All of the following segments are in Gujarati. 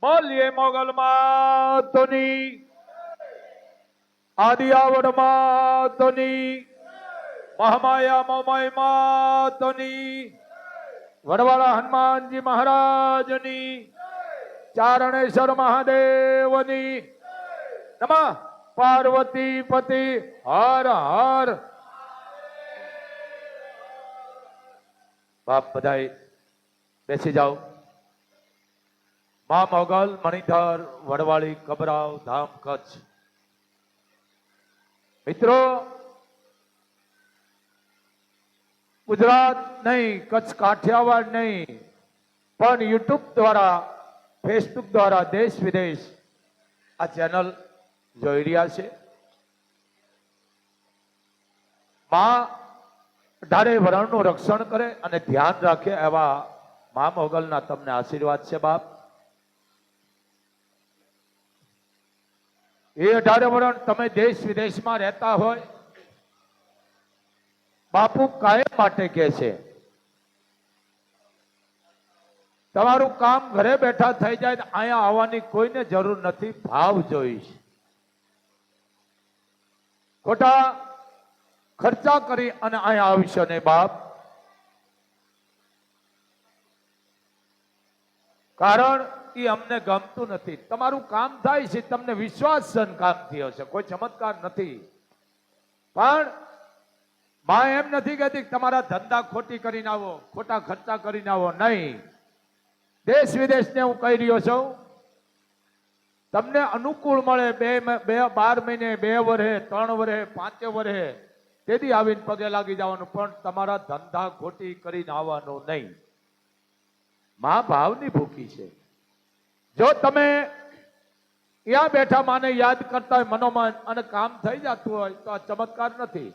બોલીએ મોગલ માતની, આદિયાવડ માતની, મહામાયા મોમાઈ માતની, વડવાળા હનુમાનજી મહારાજની, ચારણેશ્વર મહાદેવની, નમઃ પાર્વતી પતિ હર હર. બાપ બધાય બેસી જાઓ. મા મોગલ મણિધર વડવાળી કબરાવ ધામ કચ્છ. મિત્રો, ગુજરાત નહીં, કચ્છ કાઠિયાવાડ નહીં, પણ યુટ્યુબ દ્વારા, ફેસબુક દ્વારા દેશ વિદેશ આ ચેનલ જોઈ રહ્યા છે. માં 18 વરણનું રક્ષણ કરે અને ધ્યાન રાખે એવા મા મોગલના તમને આશીર્વાદ છે બાપ. એ 18 વરણ તમે દેશ વિદેશમાં રહેતા હોય, બાપુ કાયમ માટે કહે છે તમારું કામ ઘરે બેઠા થઈ જાય, અહીંયા આવવાની કોઈને જરૂર નથી, ભાવ જોઈશ. ખોટા ખર્ચા કરી અને અહીંયા આવશો ને બાપ. કારણ એ અમને ગમતું નથી. તમારું કામ થાય છે, તમને વિશ્વાસ કામ થયો છે, કોઈ ચમત્કાર નથી. પણ માં એમ નથી કહેતી તમારા ધંધા ખોટી કરીને આવો, ખોટા ખર્ચા કરીને આવો, નહીં. દેશ વિદેશને હું કહી રહ્યો છું, તમને અનુકૂળ મળે 12 મહિને, 2 વર્ષે, 3 વર્ષે, 5 વર્ષે, તેથી આવીને પગે લાગી જવાનું, પણ તમારા ધંધા ખોટી કરીને આવવાનું નહીં. માં ભાવની ભૂખી છે. જો તમે ત્યાં બેઠા માને યાદ કરતા હોય મનોમન અને કામ થઈ જતું હોય તો આ ચમત્કાર નથી.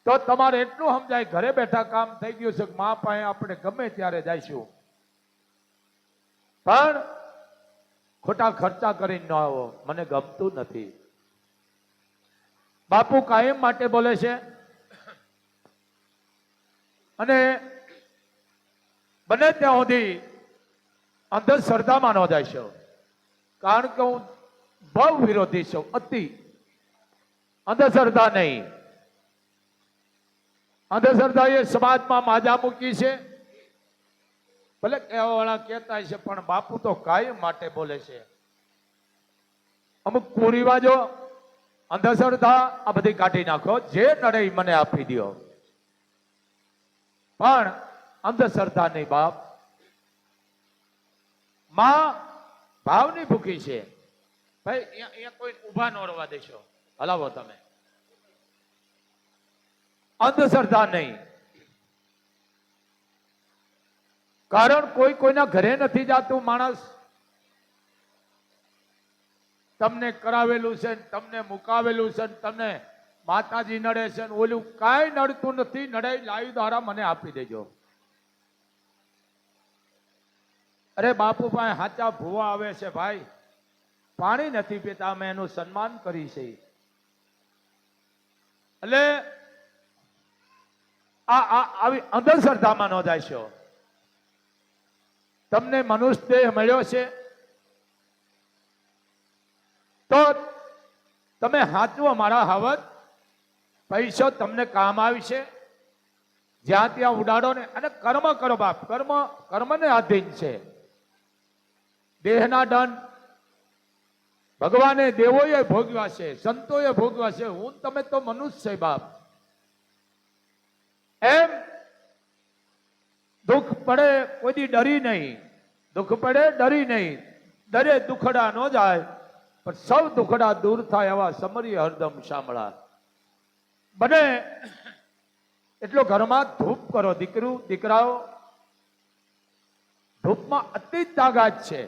તો તમારે એટલું સમજાય ઘરે બેઠા કામ થઈ ગયું છે, માં પાસે આપણે ગમે ત્યારે જઈશું, પણ ખોટા ખર્ચા કરીને ન આવો, મને ગમતું નથી. બાપુ કાયમ માટે બોલે છે અને બને ત્યાં સુધી અંધશ્રદ્ધામાં ન જઈશો, કારણ કે હું બહુ વિરોધી છું. અતિ અંધશ્રદ્ધા નહીં. અંધશ્રદ્ધા એ સમાજમાં માજા મૂકી છે. ભલે કહેવા વાળા કહેતા છે, પણ બાપુ તો કાયમ માટે બોલે છે. અમુક કુરિવાજો, અંધશ્રદ્ધા આ બધી કાઢી નાખો, જે નડે મને આપી દો, પણ અંધશ્રદ્ધા નહીં બાપ. માં ભાવની ભૂખી છે. ભાઈ અહીંયા કોઈ ઉભા ન રહેવા દેશો, હલાવો તમે. અંધશ્રદ્ધા નહીં. કારણ કોઈ કોઈના ઘરે નથી જાતું. માણસ તમને કરાવેલું છે, તમને મુકાવેલું છે, તમને માતાજી નડે છે, ઓલું કાંઈ નડતું નથી. નડે લાઈવ દ્વારા મને આપી દેજો. અરે બાપુ પાસે હાચા ભૂવા આવે છે ભાઈ, પાણી નથી પીતા, અમે એનું સન્માન કરી છે. એટલે આવી અંધશ્રદ્ધામાં ન જાશો. તમને મનુષ્ય દેહ મળ્યો છે તો તમે હાચવો મારા હાવત. પૈસો તમને કામ આવશે, જ્યાં ત્યાં ઉડાડો ને, અને કર્મ કરો બાપ. કર્મને આધીન છે. દેહના દંડ ભગવાને દેવોએ ભોગવ્યા છે, સંતોએ ભોગવ્યા છે. હું તમે તો મનુષ્ય છે બાપ. એમ દુઃખ પડે કોઈ ડરી નહીં, દુઃખ પડે ડરી નહીં. દરે દુખડા ન જાય, પણ સૌ દુખડા દૂર થાય એવા સમરી હરદમ સાંભળા. બને એટલો ઘરમાં ધૂપ કરો. દીકરાઓ, ધૂપમાં અતિ તાકાત છે.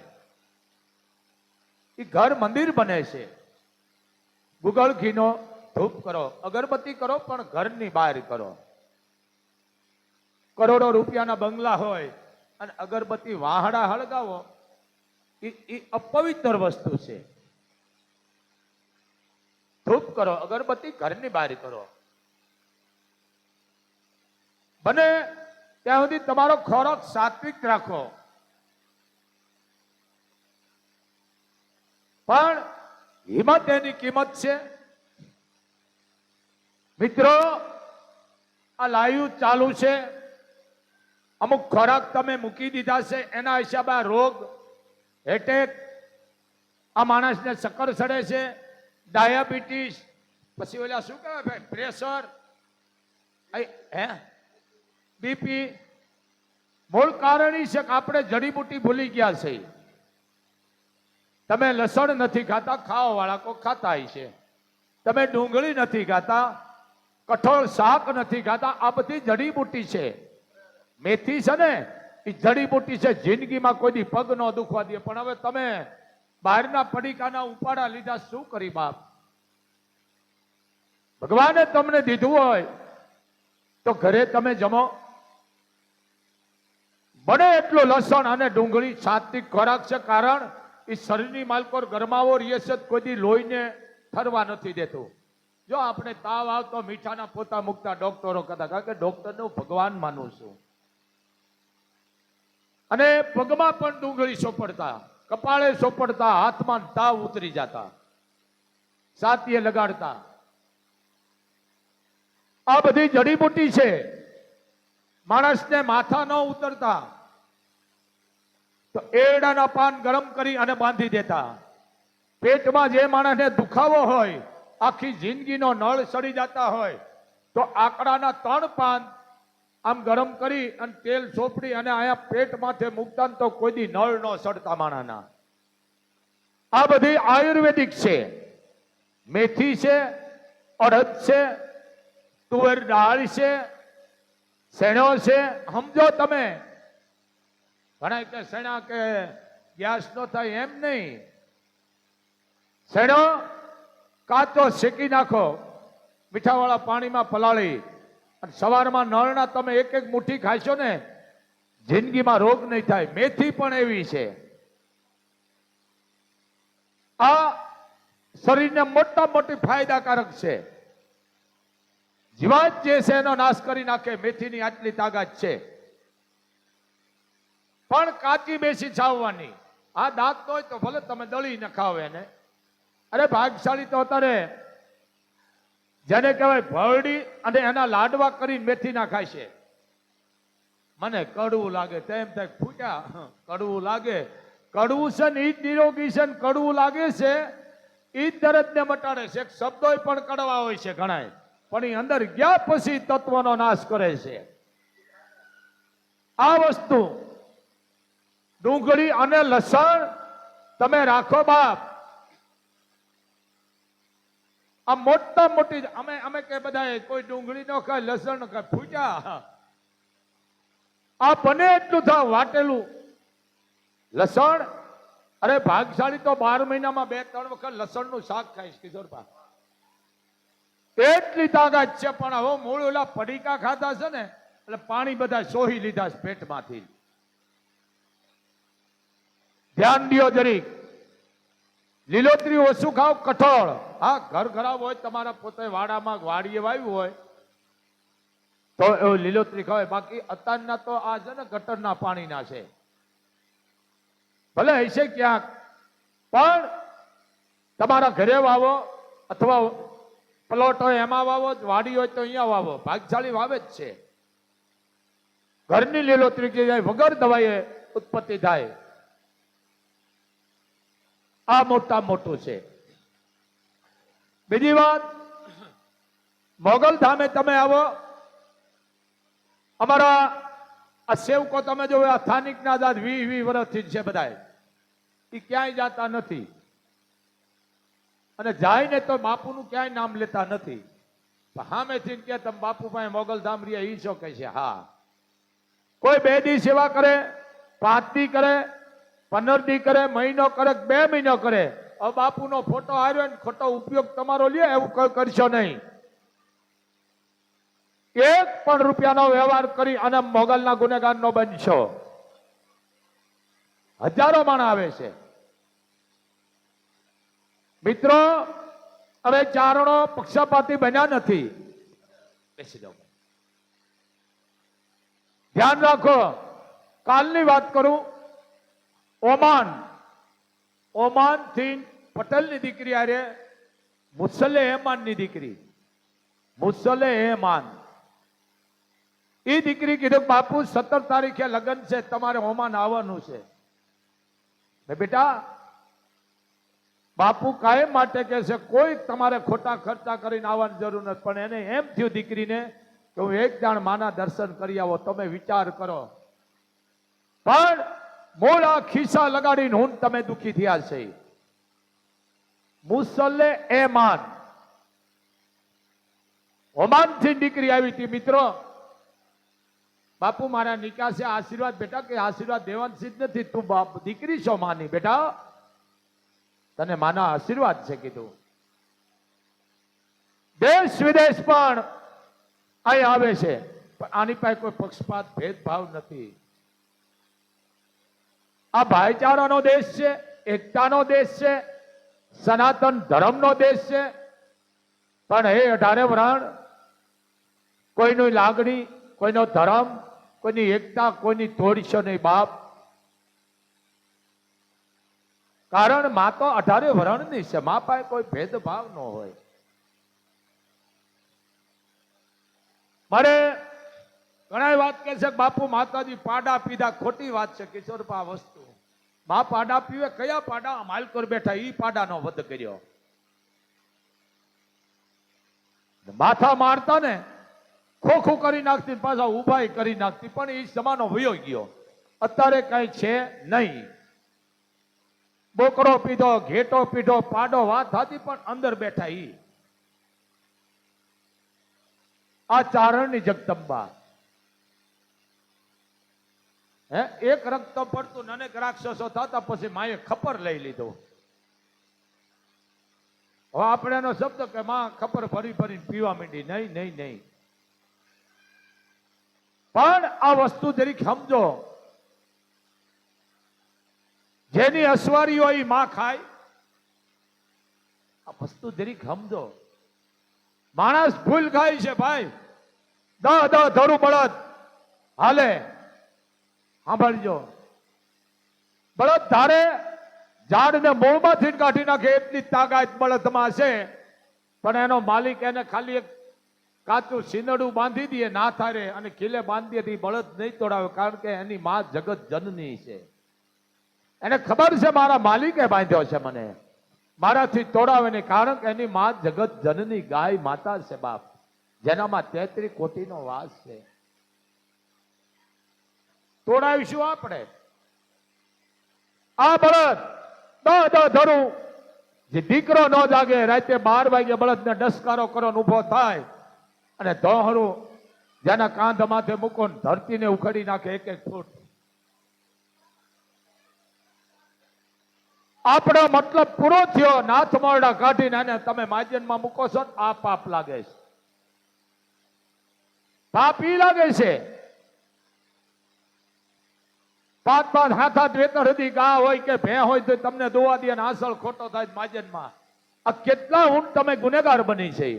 એ ઘર મંદિર બને છે. ગુગળ ઘીનો ધૂપ કરો, અગરબત્તી કરો, પણ ઘરની બહાર કરો. કરોડો રૂપિયાના બંગલા હોય અને અગરબત્તી વાહડા હળગાવો, એ અપવિત્ર વસ્તુ છે. ધૂપ કરો, અગરબત્તી ઘરની બહાર કરો. બને ત્યાં સુધી તમારો ખોરાક સાત્વિક રાખો. પણ હિંમત એની કિંમત છે. મિત્રો, આ લાઈવ ચાલુ છે. અમુક ખોરાક તમે મૂકી દીધા છે, એના હિસાબે આ રોગ, એટેક, આ માણસને શક્કર ચડે છે, ડાયાબિટીસ, પછી ઓલા શું કહેવાય ભાઈ, પ્રેશર, હે, બીપી. મૂળ કારણ ઈ છે કે આપણે જડીબુટી ભૂલી ગયા છે. તમે લસણ નથી ખાતા, ખાવા વાળા કોઈ ખાતા છે. તમે ડુંગળી નથી ખાતા, કઠોળ શાક નથી ખાતા. આ બધી જડીબુટી છે. મેથી છે ને, એ જડીબુટી છે. જિંદગીમાં કોઈ દી પગ ન દુખવા દે. પણ હવે તમે બહારના પડીકાના ઉપાડા લીધા, શું કરી બાપ? ભગવાને તમને દીધું હોય તો ઘરે તમે જમો. બને એટલું લસણ અને ડુંગળી સાત્વિક ખોરાક છે. કારણ એ શરીરની માલકોર ગરમાવો રહે છે, કોઈ દી લોહીને ઠરવા નથી દેતું. જો આપણે તાવ આવતો મીઠાના પોતા મૂકતા ડોક્ટરો કહેતા, કારણ કે ડોક્ટરનું ભગવાન માનું છું. અને પગમાં પણ ડુંગળી સોપડતા, કપાળે સોપડતા, હાથમાં તાવ ઉતરી જતા, સાતીએ લગાડતા. આ બધી જડીબુટી છે. માણસને માથા ન ઉતરતા તો એરડાના પાન ગરમ કરી અને બાંધી દેતા. પેટમાં જે માણસને દુખાવો હોય, આખી જિંદગીનો નળ સડી જતા હોય, તો આકડાના 3 પાન આમ ગરમ કરી અને તેલ ચોપડી અને અહીંયા પેટ માથે મૂકતા તો કોઈ દી નળ ન સડતા માણાના. આ બધી આયુર્વેદિક છે. મેથી છે, અડદ છે, તુવેર દાળ છે, શેણો છે. સમજો તમે. ઘણા કે શેણા કે ગેસ નો થાય, એમ નહીં. શેણો કાચો શેકી નાખો, મીઠાવાળા પાણીમાં પલાળી, અને સવારમાં નળના તમે એક એક મુઠ્ઠી ખાશો ને, જિંદગીમાં રોગ નહીં થાય. મેથી પણ એવી છે. આ શરીરને મોટા મોટી ફાયદાકારક છે. જીવાત જે છે એનો નાશ કરી નાખે. મેથીની આટલી તાકાત છે. પણ કાચી બેસી છાવવાની. આ દાંત હોય તો ભલે તમે દળી ન ખાવ એને. અરે ભાગશાળી તો અત્યારે જેને કહેવાય ભરડી અને એના લાડવા કરીને મેથી ના ખાય છે. મને કડવું લાગે તેમ થાય, ફૂટ્યા કડવું લાગે. કડવું છે ને ઈ જ નિરોગી છે, ને કડવું લાગે છે ઈ જ દર્દને મટાડે છે. એક શબ્દો પણ કડવા હોય છે ઘણા, પણ એ અંદર ગયા પછી તત્વનો નાશ કરે છે. આ વસ્તુ ડુંગળી અને લસણ તમે રાખો બાપ. આ મોટા મોટી અમે કે બધા કોઈ ડુંગળી ન ખાય, લસણ ન ખાય, ફૂટ્યા. આ બને એટલું થાય વાટેલું લસણ. અરે ભાગશાળી તો 12 મહિનામાં 2-3 વખત લસણનું શાક ખાઈશ કિશોરભા. એટલી તાકાત છે. પણ હવે મૂળ ઓલા પડીકા ખાતા છે ને, એટલે પાણી બધા સોહી લીધા છે પેટમાંથી. ધ્યાન દ્યો જરીક. લીલોતરી ઓછું ખાવ, કઠોળ. હા, ઘર ખરાબ હોય, તમારા પોતે વાડામાં વાડીએ વાવ્યું હોય તો એવું લીલોતરી ખાવાય. બાકી અત્યારના તો આ છે ને ગટરના પાણીના છે. ભલે હશે ક્યાંક, પણ તમારા ઘરે વાવો અથવા પ્લોટ હોય એમાં વાવો, વાડી હોય તો અહીંયા વાવો. ભાગશાળી વાવે જ છે. ઘરની લીલોતરી કે જાય વગર દવાએ ઉત્પત્તિ થાય. આ મોટા મોટું છે. બીજી વાત, મોગલ ધામે તમે આવો, અમારા આ સેવકો તમે જો આ સ્થાનિક ના જાત 20 વર્ષથી છે બધા, એ ક્યાંય જાતા નથી. અને જાય ને તો બાપુનું ક્યાંય નામ લેતા નથી. સામેથી કે તમે બાપુ પાસે મોગલ ધામ રહ્યા, ઈ શું કહે છે? હા, કોઈ 2 દી સેવા કરે, 5 દી કરે, 15 દી કરે, મહિનો કરે, 2 મહિનો કરે. હવે બાપુનો ફોટો આવ્યો ને ખોટો ઉપયોગ તમારો લે એવું કોઈ કરશો નહીં. 1 પણ રૂપિયાનો વ્યવહાર કરી અને મોગલના ગુનેગાર નો બનશો. હજારો માણસ આવે છે. મિત્રો, હવે ચારણો પક્ષપાતી બન્યા નથી. બેસી જાઓ, ધ્યાન રાખો. કાલની વાત કરું, ઓમાન થી પટેલની દીકરી આરે મુસલ્લે એમાનની દીકરી મુસલ્લે એમાન એ દીકરી કીધું બાપુ 17 તારીખે લગ્ન છે, તમારે હોમાન આવવાનું છે. બેટા બાપુ કાયમ માટે કહે છે કોઈ તમારે ખોટા ખર્ચા કરીને આવવાની જરૂર નથી. પણ એને એમ થયું દીકરીને કે હું એક જાણ માના દર્શન કરી આવો, તમે વિચાર કરો. પણ મોડા ખિસ્સા લગાડીને હું તમે દુખી થયા છે. મુસલ્લે એમાન ઓમાનથી દીકરી આવી હતી. મિત્રો બાપુ મારા નિકાહ છે, આશીર્વાદ. બેટા કે આશીર્વાદ દેવાની સિદ્ધ નથી, તું બાપ દીકરી છો માની. બેટા તને માના આશીર્વાદ છે કીધું. દેશ વિદેશ પણ અહીં આવે છે, પણ આની પાસે કોઈ પક્ષપાત ભેદભાવ નથી. આ ભાઈચારાનો દેશ છે, એકતાનો દેશ છે, સનાતન ધર્મનો દેશ છે. પણ હે 18 વરાણ કોઈની લાગણી, કોઈનો ધર્મ, કોઈની એકતા કોઈની તોડશો નહીં બાપ. કારણ માં તો 18 વરણની છે, માં પાસે કોઈ ભેદભાવ ન હોય. મારે ઘણા વાત કહે છે બાપુ માતાજી પાડા પીધા, ખોટી વાત છે કિશોરપા. વસ્તુ માં પાડા પીવે, કયા પાડા? માલકોર બેઠા ઈ પાડાનો વધ કર્યો. માથા મારતા ને ખોખું કરી નાખતી, પાછા ઉભાઈ કરી નાખતી. પણ એ જમાનો વયો ગયો, અત્યારે કઈ છે નહીં. બોકરો પીધો, ઘેટો પીધો, પાડો વાત હતી, પણ અંદર બેઠા ઈ. આ ચારણની જગદંબા હે એક રક્ત પડતું અનેક રાક્ષસો થતા, પછી માએ ખપર લઈ લીધો. હવે આપણે એનો શબ્દ કે માં ખપર ભરી ભરીને પીવા માંડી. નહીં નહીં નહીં. પણ આ વસ્તુ જરીક સમજો, જેની અસવારી હોય એ માં ખાય. આ વસ્તુ જરીક સમજો. માણસ ભૂલ ખાય છે ભાઈ. ધરું બળદ હાલે, સાંભળજો. બળદ ધારે ઝાડને મૂળમાંથી કાઢી નાખે એટલી તાકાત બળદમાં છે. પણ એનો માલિક એને ખાલી એક કાચું સિંદડું બાંધી દે ના થારે અને ખીલે બાંધી દે, બળદ નહીં તોડાવે. કારણ કે એની માં જગત જનની છે. એને ખબર છે મારા માલિકે બાંધ્યો છે મને, મારાથી તોડાવે નહીં. કારણ કે એની માં જગત જનની ગાય માતા છે બાપ, જેનામાં 33 કોટીનો વાસ છે. તોડાવીશું આપણે આ બળદ. ધરું જે દીકરો ન જાગે, રાતે 12 વાગે બળદને ડસકારો કરો ઉભો થાય અને દોહરું જેના કાંધ માથે મૂકો, ધરતીને ઉખડી નાખે 1-1 ફૂટ. આપણો મતલબ પૂરો થયો. નાથ મોરડા કાઢીને એને તમે માજનમાં મૂકો છો, આ પાપ લાગે છે. પાપ ઈ લાગે છે. 5-5 7-7 વેતર હતી ગા હોય કે ભે હોય તો તમને દોવા દે, આસળ ખોટો થાય માજનમાં. આ કેટલા ઊંટ તમે ગુનેગાર બની છે.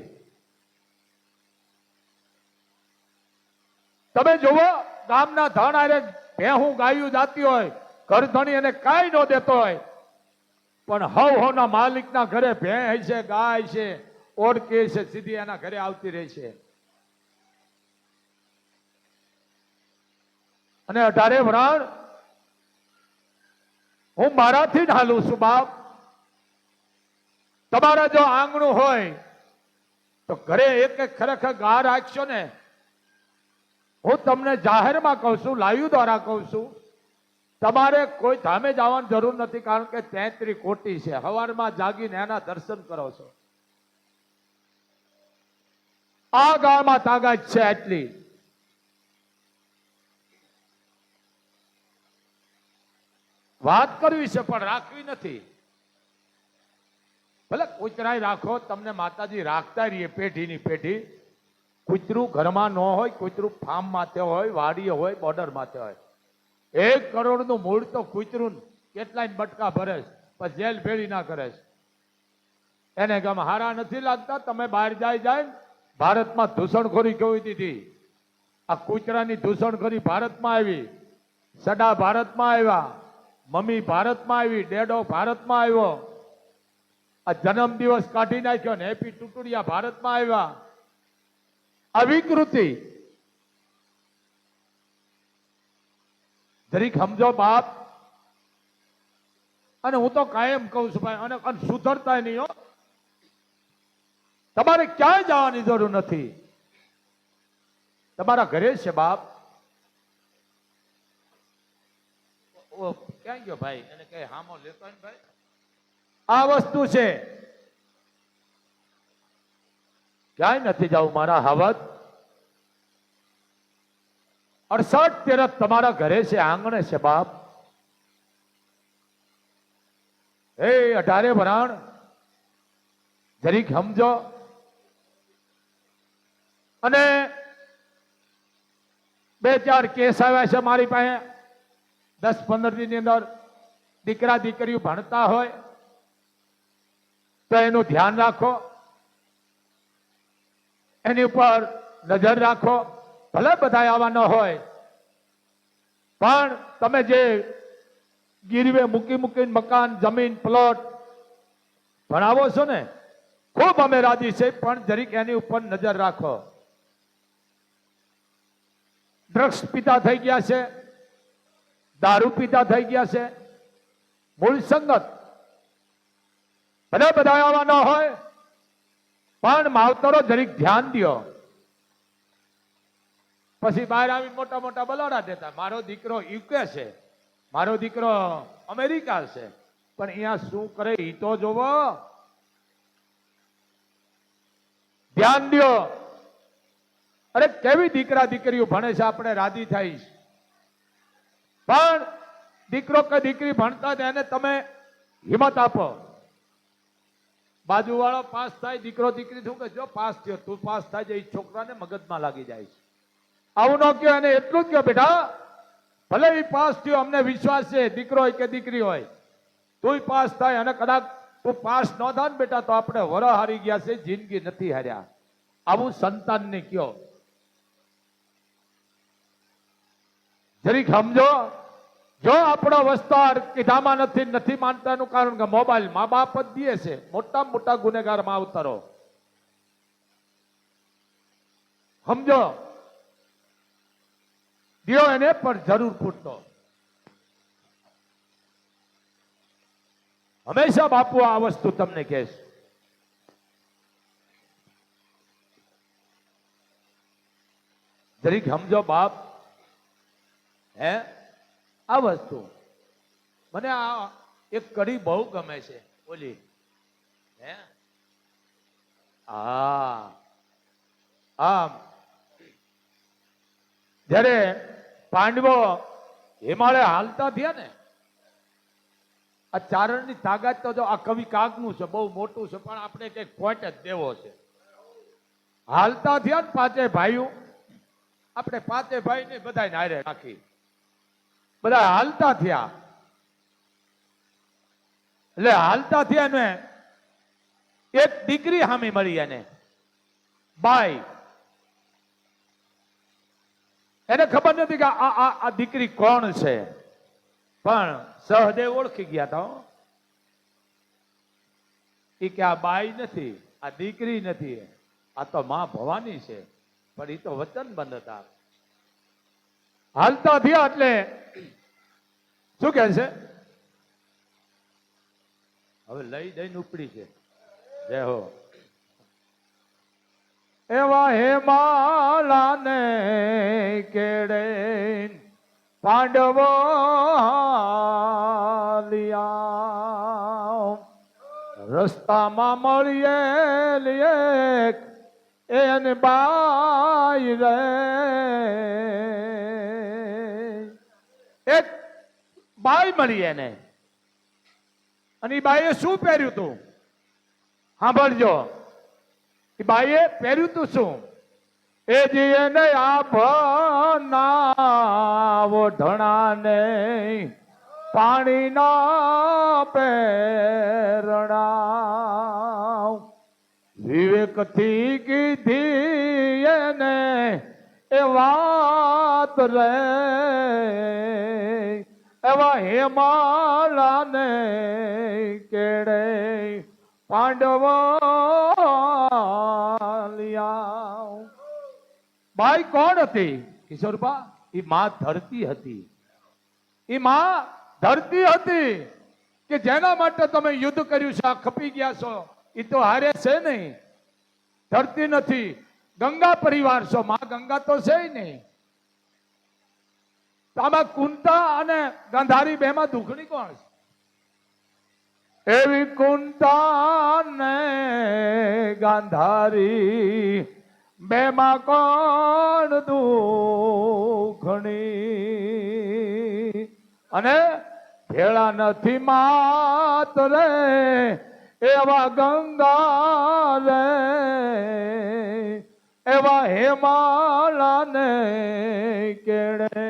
તમે જુઓ ગામના ધણ આરે ભેહું ગાયું જાતી હોય, ઘર ધણી એને કાંઈ ન દેતો હોય, પણ હવના માલિકના ઘરે ભેં છે, ગાય છે, ઓળખે છે, સીધી એના ઘરે આવતી રહે છે. અને 18 વરાણ હું મારાથી જ હાલું છું બાપ. તમારા જો આંગણું હોય તો ઘરે એક ખરેખર ગા રાખશો ને. હું તમને જાહેરમાં કહું છું, લાઈવ દ્વારા કહું છું, તમારે કોઈ ધામે જવાની જરૂર નથી. કારણ કે 33 કોટી છે. સવારમાં જાગીને એના દર્શન કરો છો. આ ગામમાં તાકાત છે એટલી. વાત કરવી છે પણ રાખવી નથી. ભલે કૂતરાય રાખો, તમને માતાજી રાખતા રહીએ પેઢીની પેઢી. કૂતરું ઘરમાં ન હોય, કૂતરું ફાર્મ માથે હોય, વાડીએ હોય, બોર્ડર માથે હોય. 1 કરોડનું મૂળ તો કૂતરું કેટલાય બટકા ભરે, પણ જેલ ભેળી ના કરે. એને ગમ હારા નથી લાગતા. તમે બહાર જાય ભારતમાં દૂષણખોરી કેવી દીધી. આ કૂતરાની દૂષણખોરી ભારતમાં આવી. સડા ભારતમાં આવ્યા, મમ્મી ભારતમાં આવી, ડેડો ભારતમાં આવ્યો. આ જન્મ દિવસ કાઢી નાખ્યો ને હેપી ટુટુડિયા ભારતમાં આવ્યા. આ વિકૃતિ જરીક સમજો બાપ. અને હું તો કાયમ કહું છું ભાઈ, અને સુધરતા નહીં હો. તમારે ક્યાંય જવાની જરૂર નથી, તમારા ઘરે છે બાપ. ક્યાં ગયો ભાઈ? એને કઈ હામો લેતો ને ભાઈ. આ વસ્તુ છે, ક્યાંય નથી જવું મારા હાવત. 68 તીરથ તમારા ઘરે છે, આંગણે છે બાપ. એ 18 વરાણ જરીક સમજો. અને 2-4 કેસ આવ્યા છે મારી પાસે 10-15 દિનની અંદર. દીકરા દીકરીઓ ભણતા હોય તો એનું ધ્યાન રાખો, એની ઉપર નજર રાખો. ભલે બધા આવા ન હોય, પણ તમે જે ગીરવે મૂકીને મકાન, જમીન, પ્લોટ ભણાવો છો ને, ખૂબ અમે રાજી છે, પણ જરીક એની ઉપર નજર રાખો. ડ્રગ્સ પીતા થઈ ગયા છે, દારૂ પીતા થઈ ગયા છે, મૂળ સંગત. ભલે બધા આવા ન હોય, પણ માવતરો જરીક ધ્યાન દો. પછી બહાર આવી મોટા મોટા બલોડા દેતા, મારો દીકરો યુકે છે, મારો દીકરો અમેરિકા છે, પણ અહીંયા શું કરે એ તો જોવો. ધ્યાન દો. અરે કેવી દીકરા દીકરીઓ ભણે છે, આપણે રાજી થઈશ. પણ દીકરો કે દીકરી ભણતા જ એને તમે હિંમત આપો. બાજુવાળો પાસ થાય, દીકરો દીકરી શું કે જો પાસ થયો, તું પાસ થાય છે, એ છોકરાને મગજમાં લાગી જાય છે. આવું ન કહો એને, એટલું જ કહો બેટા ભલે એ પાસ થયો, અમને વિશ્વાસ છે, દીકરો હોય કે દીકરી હોય, તું પાસ થાય. અને કદાચ તું પાસ ન થાય ને બેટા, તો આપણે વર હારી ગયા છે, જિંદગી નથી હાર્યા. આવું સંતાનને કહો. જરીક સમજો. જો આપણો વસ્તાર કીધામાં નથી માનતા, એનું કારણ કે મોબાઈલ મા બાપ જ દે છે. મોટામાં મોટા ગુનેગાર માવતરો. સમજો, દિયો એને પણ જરૂર પૂરતો. હંમેશા બાપુ આ વસ્તુ તમને કહેશ. જરીક સમજો બાપ. હે આ વસ્તુ મને આ એક કડી બહુ ગમે છે. ઓલી હે આમ જ્યારે પાંડવો હિમાલય હાલતા થયા ને, આ ચારણની તાકાત તો જો આ કવિ કાગનું છે, બહુ મોટું છે, પણ આપણે કઈક પોઈન્ટ જ દેવો છે. હાલતા થયા ને પાંચે ભાઈઓ, આપણે પાંચે ભાઈ ને બધા હારે રાખી, બધા હાલતા થયા. એટલે હાલતા થયા ને એક દીકરી સામે મળી એને, બાઈ. એને ખબર નથી કે આ દીકરી કોણ છે, પણ સહદેવ ઓળખી ગયા હતા. એ કે આ બાઈ નથી, આ દીકરી નથી, આ તો માં ભવાની છે. પણ એ તો વચનબંધ હતા. હાલતા થયા એટલે શું કે છે, હવે લઈ દઈને ઉપડી છે. જય હો. એવા હેમાલાને કેડે પાંડવો હાલ્યા, રસ્તામાં મળીએ એને બાઈ રે. એક બાઈ મળી એને, અને એ બાઈએ શું પહેર્યું તું સાંભળજો. એ બાઈએ પહેર્યું તું શું? એ જી એને આભના ઓઢણાને પાણીના પેરણા, વિવેકથી કીધી એને એ વાત રે. એવા હેમાલાને કેડે પાંડવાલિયા. બાઈ કોણ હતી કિશોરબા? એ માં ધરતી હતી. એ માં ધરતી હતી કે જેના માટે તમે યુદ્ધ કર્યું છે, આ ખપી ગયા છો. એ તો હારે છે નહીં, ધરતી નથી. ગંગા પરિવાર છો, માં ગંગા તો છે નહીં. આમાં કુંતા અને ગાંધારી બે માં દુખણી કોણ છે? એવી કુંતા ને ગાંધારી બે માં કોણ દુખણી? અને ભેળા નથી માત રે એવા ગંગા રે, એવા હેમાળા ને કેળે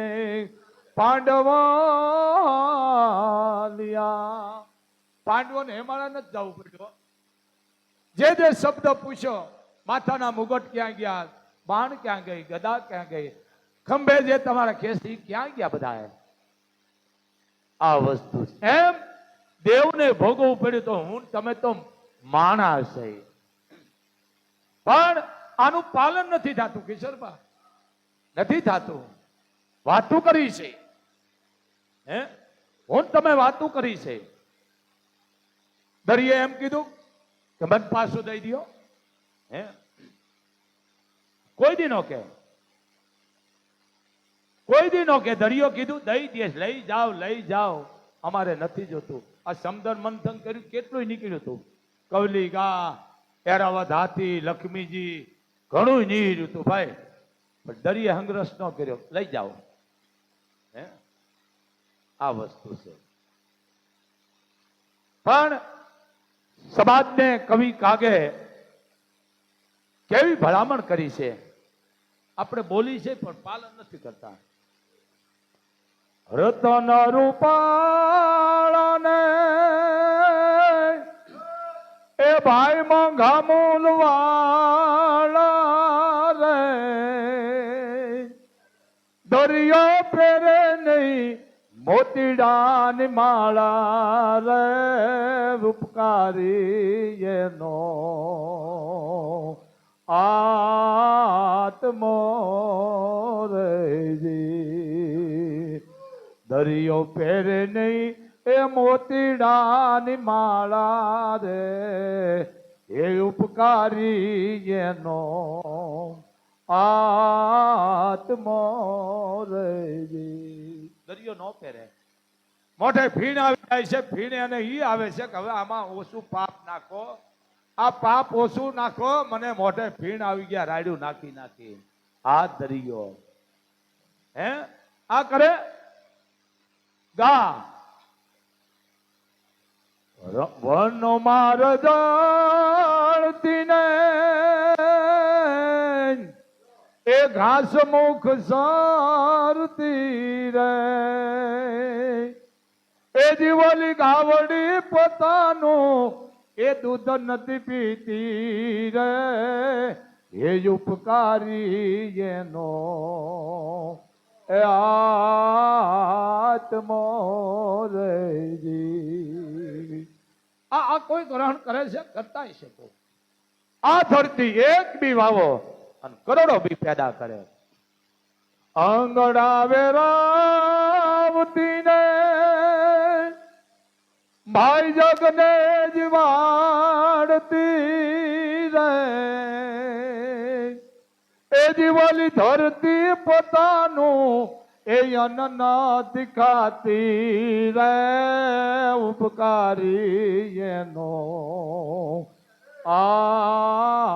પાંડવાલિયા. પાંડવો ને હેમાળા નથી જવું પડ્યું. જે જે શબ્દ પૂછ્યો, માથાના મુગટ ક્યાં ગયા, બાણ ક્યાં ગઈ, ગદા ક્યાં ગઈ, ખંભે જે તમારા કેસી ક્યાં ગયા બધા? આ વસ્તુ એમ દેવને ભોગવવું પડ્યું. તો હું તમે તો માણસ છે, પણ આનું પાલન નથી થતું કિશોરબા, નથી થતું. વાતું કરી છે હે, હું તમે વાતું કરી છે. દરિયે એમ કીધું કે મન પાછું દઈ દો, હે કોઈ દી નો કે, કોઈ દી નો કે. દરિયો કીધું દઈ દે, લઈ જાઓ લઈ જાઓ, અમારે નથી જોતું. આ સમદર મંથન કર્યું, કેટલું નીકળ્યું હતું. કવલી ગા, એરાવત હાથી, લક્ષ્મીજી, ઘણું નીકળ્યું હતું ભાઈ, પણ દરિયે હંગરસ ન કર્યો. લઈ જાઓ. હે આ વસ્તુ છે. પણ સમાજને કવિ કાગે કેવી ભલામણ કરી છે. આપણે બોલી છે પણ પાલન નથી કરતા. રતન રૂપાળાને એ ભાઈ મોંઘા મૂલવાળા રે, દરિયો પેરે નહીં મોતીડાની માળા રે, ઉપકારી એનો આત્મો રેજી. દરિયો પહેરે નહીં એ મોતીડાની માળા રે, એ ઉપકારી એનો આત્મો રેજી. દરિયો ન પહેરે, મોઢે ફીણ આવી જાય છે. ફીણ અને ઈ આવે છે કે હવે આમાં ઓછું પાપ નાખો, આ પાપ ઓછું નાખો, મને મોઢે ફીણ આવી ગયા, રાડ્યું નાખી નાખી. આ દરિયો હે આ કરે ગા. વનો માર જાણતી ને એ ઘાસ મુખ સારતી રે, એ જીવલી ગાવડી પોતાનું એ દૂધ નથી પીતી રે, એ ઉપકારી એનો એ આત્મો રેજી. આ કોઈ ગ્રહણ કરે છે? કરતા છે. આ ધરતી એક બી વાવો અને કરોડો બી પેદા કરે. આંગણા વેરાવતી ને ભાઈ જગને જ વાળતી રે, એ જીવલી ધરતી પોતાનું એ અન્ન નથી ખાતી રે, ઉપકારી એનો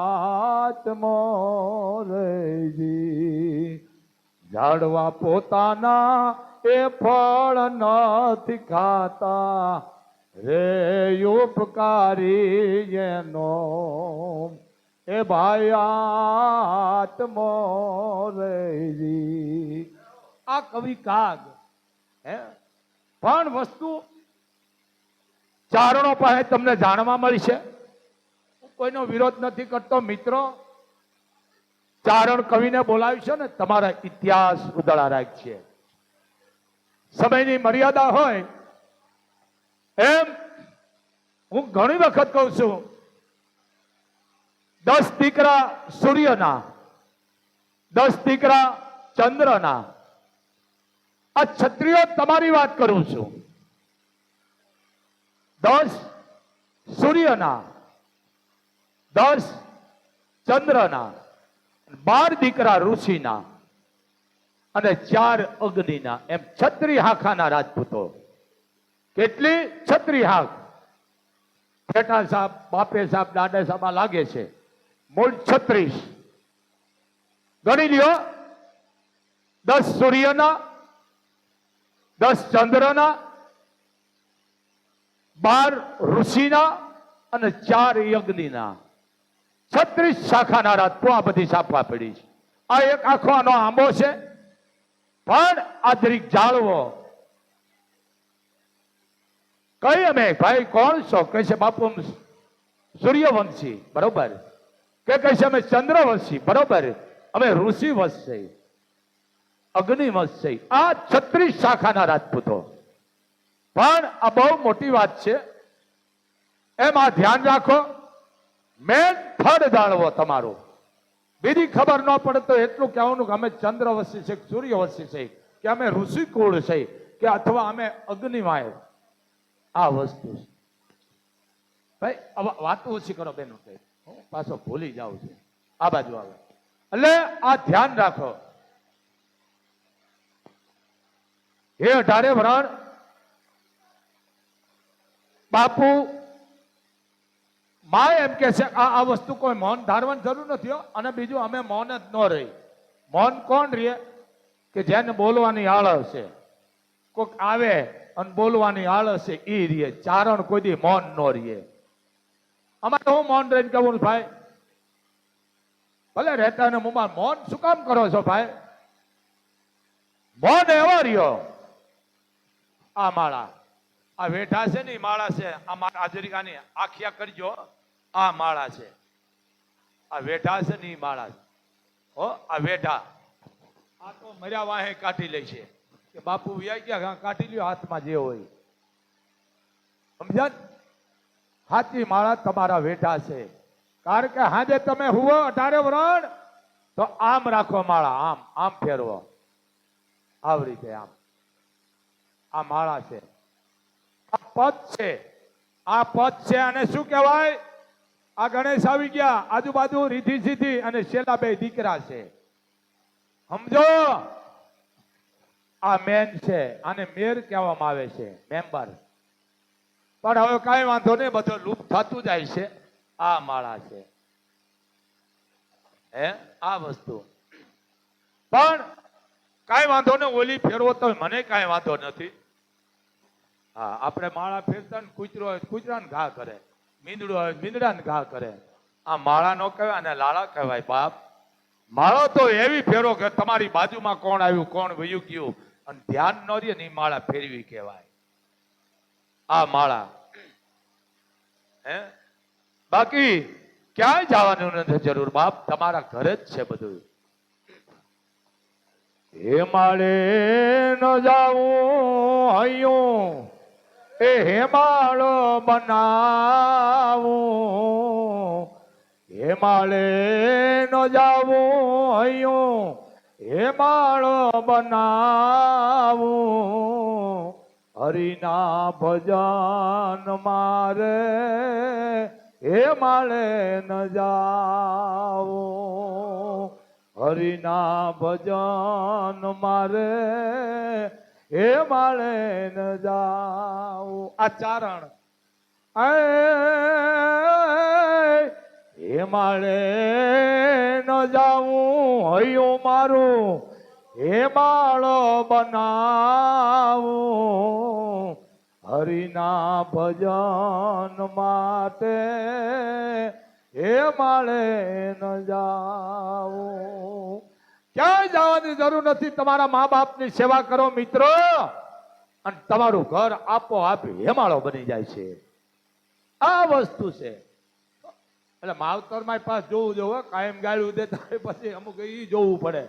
આત્મો રેજી. ઝાડવા પોતાના એ ફળ નથી ખાતા રે, ઉપકારી એનો એ ભાઈ આત્મો રેજી. આ કવિ કાગ હે, પણ વસ્તુ ચારણો પાસે તમને જાણવા મળી છે. કોઈનો વિરોધ નથી કરતો મિત્રો. ચારણ કવિને બોલાવ્યું છે ને, તમારા ઇતિહાસ ઉદળા રાખશે. સમયની મર્યાદા હોય એમ હું ઘણી વખત કહું છું 10 દીકરા સૂર્યના, 10 દીકરા ચંદ્રના. આ ક્ષત્રિયો તમારી વાત કરું છું. 10 સૂર્યના, 10 ચંદ્રના, 12 દીકરા ઋષિના અને 4 અગ્નિના. એમ 36 હાખાના રાજપૂતો. કેટલી? 36 હાખ. જેઠા સાહેબ, બાપે સાહેબ, દાદા સાહેબ લાગે છે, મૂળ 36. ગણી લ્યો. 10 સૂર્યના, 10 ચંદ્રના, 12 ઋષિના અને 4 યજ્ઞના. 36 શાખાના રાજપૂતો. આ બધી છાપવા પડી છે. આ એક આખો આનો આંબો છે. પણ આ દરેક જાળવો. કઈ અમે ભાઈ કોણ છો? કહે છે બાપુ સૂર્યવંશી. બરોબર. કે કહે છે અમે ચંદ્રવંશી. બરોબર. અમે ઋષિ વંશ છે, અગ્નિ વંશ છે. આ 36 શાખાના રાજપૂતો. પણ આ બહુ મોટી વાત છે. એમાં ધ્યાન રાખો. મેન ફળ જાળવો તમારું. બીજી ખબર ન પડે તો એટલું કહેવાનું કે અમે ચંદ્રવંશી છે, સૂર્યવંશી છે, કે અમે ઋષિ કુળ છે, કે અથવા અમે અગ્નિવાય. આ વસ્તુ છે ભાઈ. વાત ઓછી કરો બેનો, પાછો ભૂલી જાવ છે. આ બાજુ આવે એટલે આ ધ્યાન રાખો. હે 18 વરણ બાપુ માં એમ કે છે આ વસ્તુ કોઈ મૌન ધારવાની જરૂર નથી. અને બીજું અમે મૌન જ ન રહી. મૌન કોણ રહે? કે જેને બોલવાની આળસ છે. કોઈક આવે અને બોલવાની આળસ છે એ રહે. ચારણ કોઈ દી મૌન ન રહે. અમારે હું મૌન રહીને કહું ભાઈ ભલે રહેતા ને મુમાં મૌન શું કામ કરો છો ભાઈ? મૌન એવો રહ્યો. આ માળા, આ વેઠા છે ને માળા છે. આ હાજરિકાની આખિયા કરજો. આ માળા છે. આ વેઠા છે ને માળા છે. હો આ વેઠા. આ તો મર્યા વાહે કાઢી લે છે કે બાપુ વ્યાઈ ગયા, કાઢી લ્યો હાથમાં જે હોય. સમજ્યા? હાથી માળા તમારા વેઠા છે. કારણ કે હાજે તમે હુવો 18 વરણ તો આમ રાખો માળા. આમ આમ ફેરવો. આવી રીતે આમ. આ માળા છે. આ પદ છે. આ પદ છે. અને શું કહેવાય? આ ગણેશ આવી ગયા. આજુબાજુ રીધી સીધી અને છેલ્લા 2 દીકરા છે. સમજો? આ મેન છે. આને મેર કહેવામાં આવે છે, મેમ્બર. પણ હવે કઈ વાંધો નહીં, બધો લુપ્ત થતું જાય છે. આ માળા છે. હે આ વસ્તુ. પણ કઈ વાંધો ને ઓલી ફેરવો તો મને કઈ વાંધો નથી. હા આપણે માળા ફેરતા ને કૂતરો હોય કૂતરાને ઘા કરે, મીંદડો હોય મીંદડાને ઘા કરે. આ માળા નો કહેવાય અને લાળા કહેવાય. બાપ માળો તો એવી ફેરો કે તમારી બાજુમાં કોણ આવ્યું કોણ વયું ગયું અને ધ્યાન ન રહે ને માળા ફેરવી કહેવાય. આ માળા. હે બાકી ક્યાંય જવાનું નથી જરૂર બાપ. તમારા ઘરે જ છે બધું. હે માળે ન જાવું હૈયું, એ હેમાળો બનાવું. હેમાળે ન જાવું હૈયું, હેમાળો બનાવું. હરિના ભજન મારે હેમાળે ન જાવું. હરિના ભજન મારે હેમાળે ન જાવું. આ ચારણ હેમાળે ન જાવું હૈયું મારું, હેમાળો બનાવું. હરિના ભજન માટે હેમાળે ન જાવું. ક્યાંય જવાની જરૂર નથી. તમારા મા બાપની સેવા કરો મિત્રો, અને તમારું ઘર આપોઆપ હેમાળો બની જાય છે. આ વસ્તુ છે. એટલે માવતર મારી પાસે જોવું જોવે. કાયમ ગાળું દેતા પછી અમુક ઈ જોવું પડે.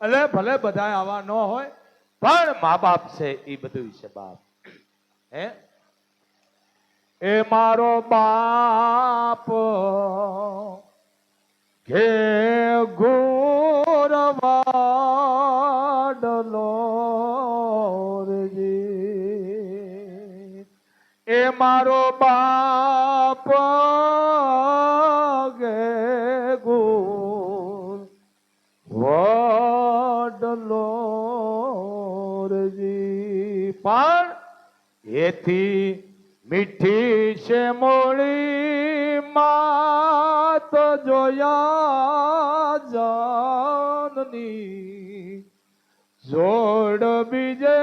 એટલે ભલે બધા આવા ન હોય પણ મા બાપ છે એ બધું છે બાપ. હે એ મારો બાપ ઘે ગુરવાડલો એ મારો બાપ ગે ગુર વડલો પણ એથી મીઠી છે મોળી માત જોયા જાનની જોડ બીજે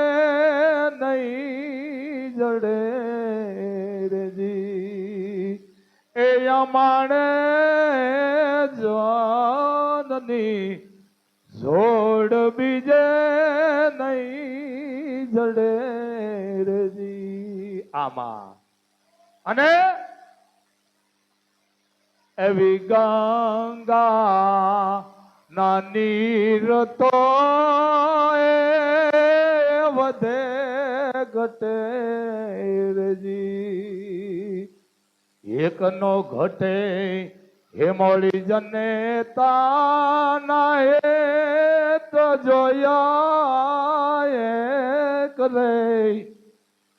નહીં જડે રેજી એ અમાણે જાનની જોડ બીજે નહીં જડે રેજી આમાં અને એવી ગંગા ના નીર તો વધે ઘટે રેજી એકનો ઘટે હે મોળી જને તાના હે તો જોયા એક રે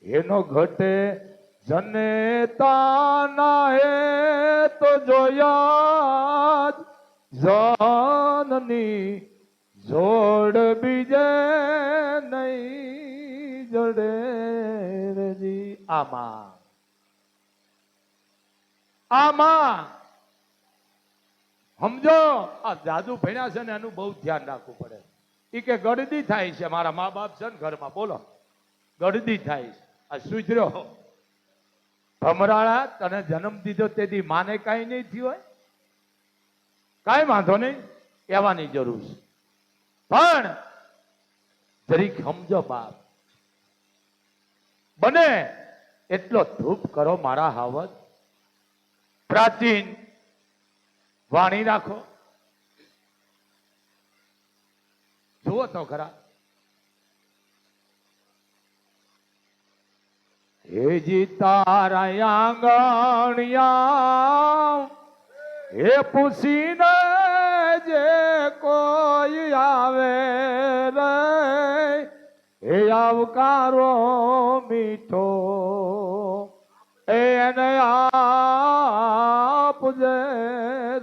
એનો ઘટે જને તાના હે તો જોયા જાનની જોડ બીજે નહીં જડે રેજી આમાં સમજો આ જાદુ ભણ્યા છે ને એનું બહુ ધ્યાન રાખવું પડે. એ કે ગળદી થાય છે, મારા મા બાપ છે ને ઘરમાં બોલો ગળદી થાય છે. આ સુધર્યો ભમરાળા તને જન્મ દીધો તેથી માને કાંઈ નહીં થયું હોય, કાંઈ વાંધો નહીં, કહેવાની જરૂર છે. પણ જરીક સમજો બાપ, બને એટલો ધૂપ કરો મારા હાવત, પ્રાચીન વાણી રાખો. જુઓ તો ખરા હેજી તારા આંગણિયા હે પૂછીને જે કોઈ આવે રે હે આવકારો મીઠો એને આપજે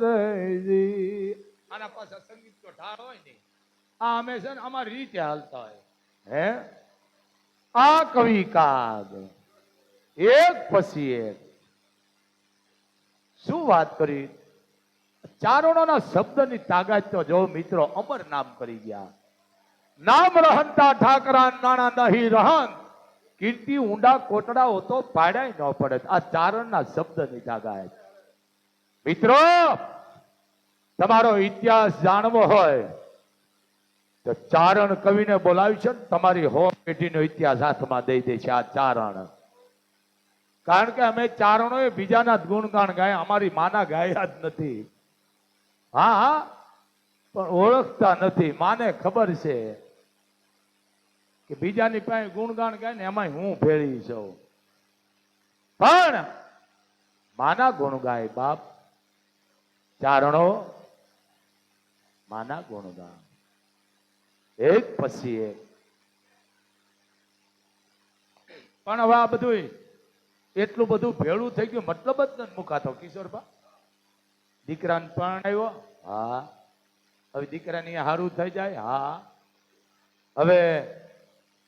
રેજી. આના પાછા સંગીત તો ઢાળ હોય ને, આ અમે છે ને અમારી રીતે હાલતા હોય. હે આ કવિ કાગ એક પછી એક શું વાત કરી. ચારણોના શબ્દની તાકાત તો જો મિત્રો અમર નામ કરી ગયા. નામ રહંતા ઠાકરા નાણા નહીં રહન, કીર્તિ ઊંડા કોટડા તો પાડાય ન પડે. આ ચારણના શબ્દની તાકાત. મિત્રો તમારો ઇતિહાસ જાણવો હોય તો ચારણ કવિને બોલાવી છે, તમારી હો પેઢીનો ઇતિહાસ હાથમાં દઈ દે છે આ ચારણ. કારણ કે અમે ચારણોએ બીજાના ગુણગાન ગાય, અમારી માના ગાયા જ નથી. હા પણ ઓળખતા નથી. માને ખબર છે કે બીજાની પાસે ગુણગાન ગાય ને એમાં હું ભેળી છું, પણ માના ગુણ ગાય બાપ. ચારણો માના ગુણ ગાય એક પછી એક. પણ હવે આ બધું એટલું બધું ભેળું થઈ ગયું, મતલબ જ નથી મુકાતો. કિશોરબા દીકરાને પરણાવ્યો, હા હવે દીકરાની હારું થઈ જાય, હા હવે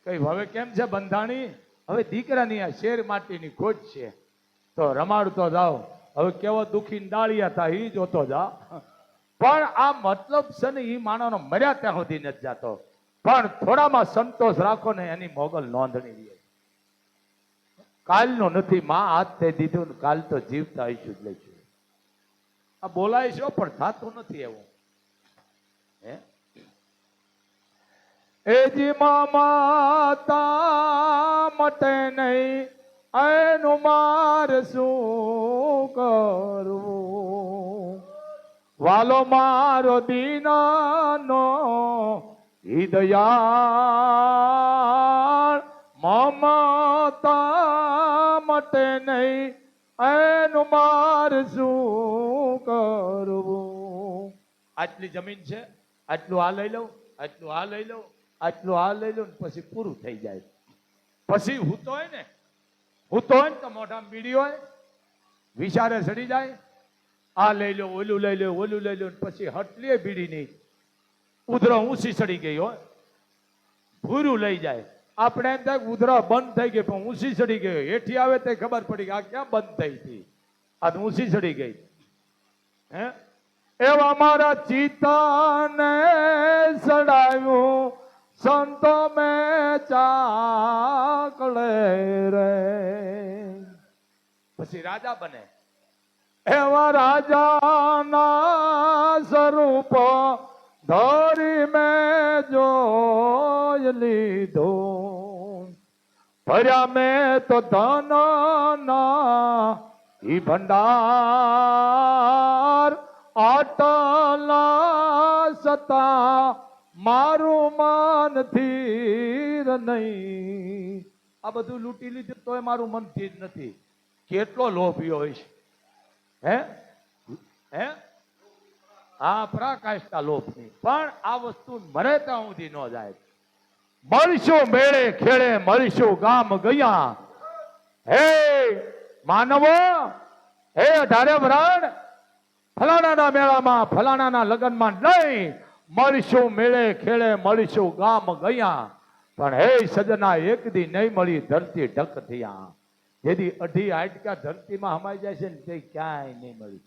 કઈ હવે કેમ છે બંધાણી, હવે દીકરાની આ શેર માટીની ખોટ છે તો રમાડતો જાઓ. હવે કેવો દુખી દાળિયા થાય એ જોતો જા. પણ આ મતલબ છે ને એ માણસનો મર્યા ત્યાં સુધી નથી જતો. પણ થોડામાં સંતોષ રાખો ને એની મોગલ નોંધણી રહે. કાલનો નથી, માં હાથ તે દીધું, કાલ તો જીવતા આવીશું જ લઈશું. આ બોલાય છો પણ થતું નથી એવું. હે એજી માતા મટે નહીં એનું માર શું કરવું. વાલો મારો દીનાનો હૃદયાળ મમતા મટે નહીં એનું માર શું કરવું? આટલી જમીન છે, આટલું આ લઈ લઉં, આટલું આ લઈ લઉં, આટલું આ લઈ લઉં, પછી પૂરું થઈ જાય. પછી હૂતો હોય ને, હૂતો હોય ને તો મોઢામાં બીડી હોય, વિચારે ચડી જાય, આ લઈ લો, ઓલું લઈ લો, ઓલું લઈ લો, પછી હટલી બીડી નહીં, ઉધરો ઊંચી ચડી ગઈ હોય, ભૂરું લઈ જાય. આપણે એમ થાય ઉધરા બંધ થઈ ગઈ, પણ ઊંચી ચડી ગઈ. હેઠી આવે તો ખબર પડી કે આ ક્યાં બંધ થઈ હતી, આ ઊંચી ચડી ગઈ. હે એવા મારા ચિત્તાને ચડાવ્યું સંતો મેં ચાકળે રે. પછી રાજા બને. એવા રાજાના સ્વરૂપ ધોરી મેં જોઈ લીધું. ભર્યા મેં તો ધન ના ઈ ભંડાર, આટલા સતા મારું મન થીર નહીં. આ બધું લૂંટી લીધું તોય મારું મન થીર નથી. કેટલો લોભી હોય છે. હે હે આ પરાકાષ્ઠા લોભની. પણ આ વસ્તુ મરે ત્યાં સુધી ન જાય. મળશું મેળે ખેડે, મળશું ગામ ગયા. હે માનવો, હે 18 વરાણ, ફલાણાના મેળામાં, ફલાણાના લગ્નમાં નહીં, મળશું મેળે ખેડે, મળશું ગામ ગયા. પણ હે સજના, એક દી નહીં મળી ધરતી ઢક થયા. જેથી 18 હાડકા ધરતીમાં હમાઈ જાય છે ને તે ક્યાંય નહીં મળી.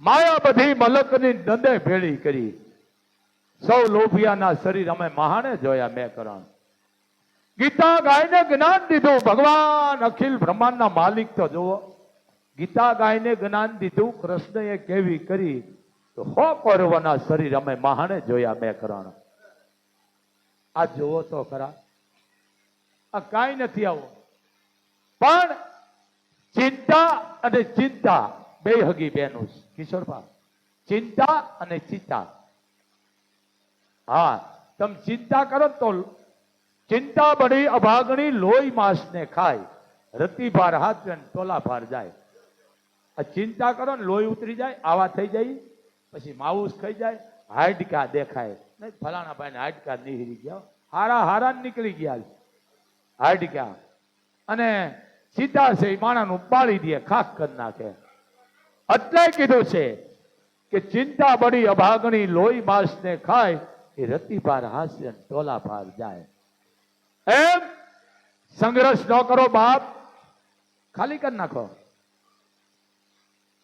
માયા બધી મલકની દંડે ભેળી કરી. સૌ લોભિયાના શરીર અમે મહાને જોયા મેં કરણ. ગીતા ગાયને જ્ઞાન દીધું. ભગવાન અખિલ બ્રહ્માંડના માલિક તો જુઓ, ગીતા ગાયને જ્ઞાન દીધું. કૃષ્ણએ કેવી કરી તો 100 કૌરવોના શરીર અમે મહાને જોયા મેં કરણ. આ જુઓ તો ખરા, આ કાંઈ નથી આવું. પણ ચિંતા અને ચિંતા બે હગી બેનું કિશોરભા. ચિંતા અને ચિંતા. હા, તમે ચિંતા કરો તો ચિંતા બડી અભાગણી લોહી માસ ને ખાય, રતી ભાર હાથ ટોલા ભાર જાય. આ ચિંતા કરો ને લોહી ઉતરી જાય, આવા થઈ જાય, પછી માઉસ ખાઈ જાય, હાડકા દેખાય નહીં. ફલાણા ભાઈ ને હાડકા નીકળી ગયા, હારા હારા નીકળી ગયા હાડકા. અને ચિંતા છે એ માણાનું પાળી દે, ખાક કરી નાખે. એટલે કીધું છે કે ચિંતા બડી અભાગણી લોહી માસ ને ખાય, એ રતી ભાર હાસ્ય ટોલા ભાર જાય. એમ સંઘર્ષ ન કરો બાપ, ખાલી કરી નાખો.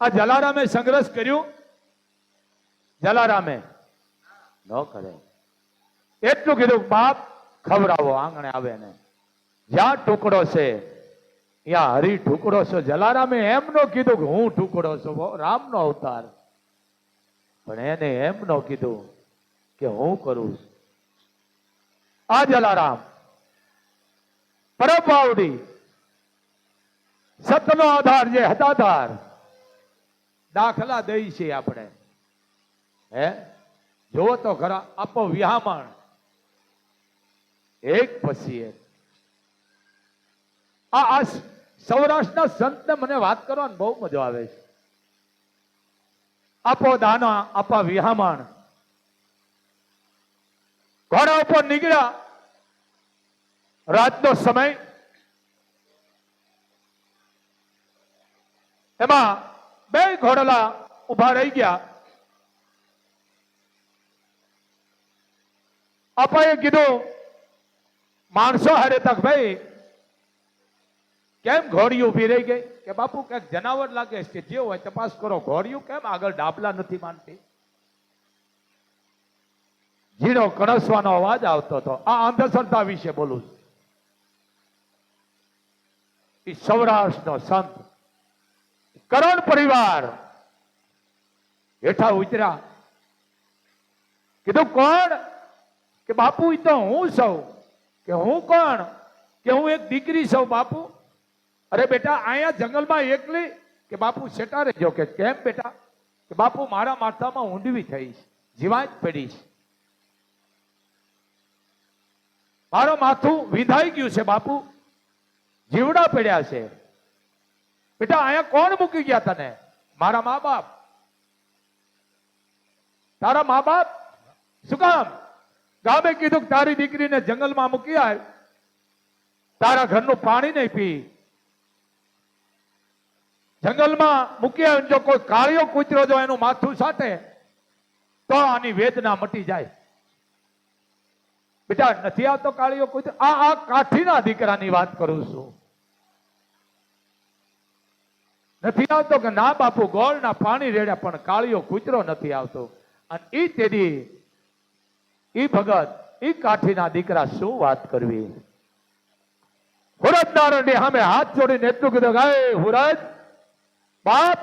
આ જલારામે સંઘર્ષ કર્યું, જલારામે ન કરે. એટલું કીધું બાપ ખવડાવો આંગણે આવે ને. જ્યાં ટુકડો છે ત્યાં હરી ટુકડો છો. જલારામે એમ ન કીધું કે હું ટુકડો છું, રામનો અવતાર. પણ એને એમ ન કીધું કે હું કરું. આ જલારામ પરમ પાવડી, સતનો આધાર, જે હતાધાર દાખલા દઈ છે આપણે. હે જોવો તો ખરા, આપો વિહામણ એક પછી એક. આ સૌરાષ્ટ્રના સંતને મને વાત કરવાની બહુ મજા આવે છે. આપો દાના, આપા વિહામણ. ઘોડા ઉપર નીકળ્યા, રાતનો સમય. એમાં બે ઘોડલા ઉભા રહી ગયા. અપાએ કીધું માણસો હારે તક ભાઈ કેમ ઘોડી ઉભી રહી ગઈ? કે બાપુ ક્યાંક જનાવર લાગે છે, કે જે હોય તપાસ કરો. ઘોડિયું કેમ આગળ ડાબલા નથી માનતી? ઝીણો કણસવાનો અવાજ આવતો હતો. આ અંધશ્રદ્ધા વિશે બોલું છું. એ સૌરાષ્ટ્રનો સંત કરણ પરિવાર હેઠા ઉતર્યા. કીધું કોણ? કે બાપુ એ તો હું સૌ. કે હું કોણ? કે હું એક દીકરી સૌ બાપુ. અરે બેટા અહીંયા જંગલમાં એકલી? કે બાપુ સેટા રહેજો. કે કેમ બેટા? કે બાપુ મારા માથામાં ઊંડવી થઈ છે, જીવાત પડી છે, મારું માથું વિંધાઈ ગયું છે બાપુ, જીવડા પડ્યા છે. બેટા અહીંયા કોણ મૂકી ગયા તને? મારા મા બાપ. તારા મા બાપ? શું કામ? ગામે કીધું કે તારી દીકરીને જંગલમાં મૂકી આય, તારા ઘરનું પાણી નહીં પી, જંગલમાં મૂકી આવે. જો કોઈ કાળિયો કૂતરો જો એનું માથું સાટે તો આની વેદના મટી જાય. બેટા નથી આવતો કાળિયો કૂતરો? આ કાઠીના દીકરાની વાત કરું છું. નથી આવતો કે ના બાપુ ગોળના પાણી રેડ્યા પણ કાળિયો કૂતરો નથી આવતો. અને ઈ તેદી ઈ ભગત ઈ કાઠીના દીકરા શું વાત કરવી. હુરજ નારાયણ સામે હાથ જોડીને એટલું કીધું કે હુરજ બાપ,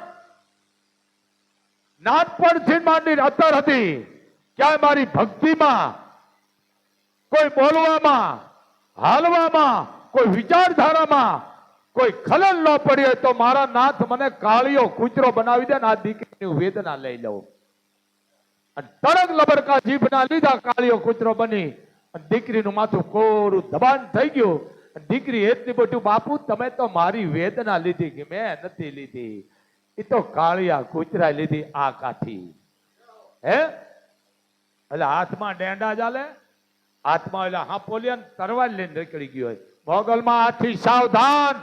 નાનપણથી માંડીને અત્યાર હતી ક્યાંય મારી ભક્તિમાં, કોઈ બોલવામાં, હાલવામાં, કોઈ વિચારધારામાં કોઈ ખલલ ન પડી હોય તો મારા નાથ મને કાળિયો કૂતરો બનાવી દે ને આ દીકરીની વેદના લઈ લઉં. અને તરંગ લબરકા જીભના લીધા કાળિયો કૂતરો બની અને દીકરીનું માથું કોરું દબાણ થઈ ગયું. દીકરી એટલી બધું, બાપુ તમે તો મારી વેદના લીધી કે મેં નથી લીધી, એ તો કાળિયા કૂતરા લીધી આ કાઠી. હે એટલે હાથમાં ડેંડા ચાલે, હાથમાં એટલે હાપોલિયન તરવાર લઈને નીકળી ગયો હોય. મોગલમાં હાથી સાવધાન,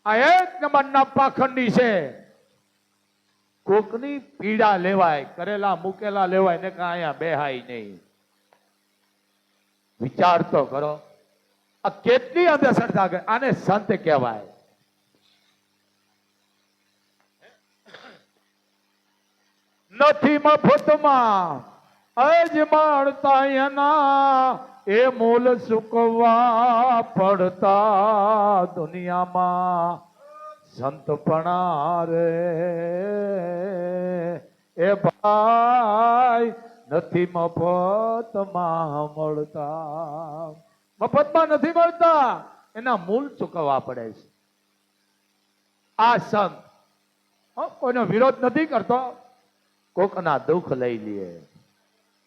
આ એક નંબરના પાખંડી છે. કોકની પીડા લેવાય, કરેલા મૂકેલા લેવાય ને કાંઈ અહીંયા બેહાય નહીં. વિચાર તો કરો આ કેટલી અંધશ્રદ્ધા કરે. આને સંત કહેવાય. નથી મફતમાં અજમાડતા એના, એ મૂલ સુકવા પડતા દુનિયામાં. સંતપણા રે એ ભાઈ નથી મફતમાં મળતા. મફતમાં નથી મળતા, એના મૂળ ચૂકવવા પડે છે. આ સંત કોઈનો વિરોધ નથી કરતો, કોકના દુઃખ લઈ લે.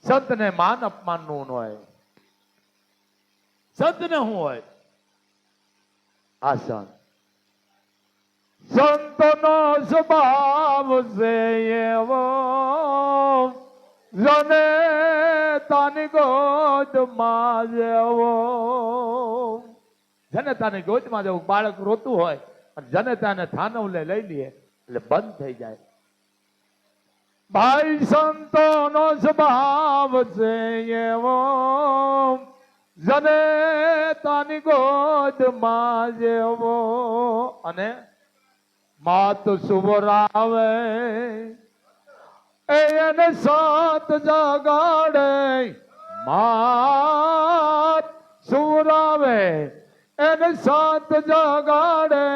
સંતને માન અપમાન નું હોય. સંતને શું હોય? આ સંત સંતનો સ્વભાવ છે એવો, જને તાની ગોદમાં જેવો. જનતાની ગોદમાં જેવું બાળક રોતું હોય અને જનતાને થાનવલે લઈ લે એટલે બંધ થઈ જાય. ભાઈ સંતોનો સ્વભાવ છે એવો, જનતાની ગોદમાં જેવો. અને માત સુવરાવે એને સાત જગાડે, માત સુવરાવે એને સાત જગાડે.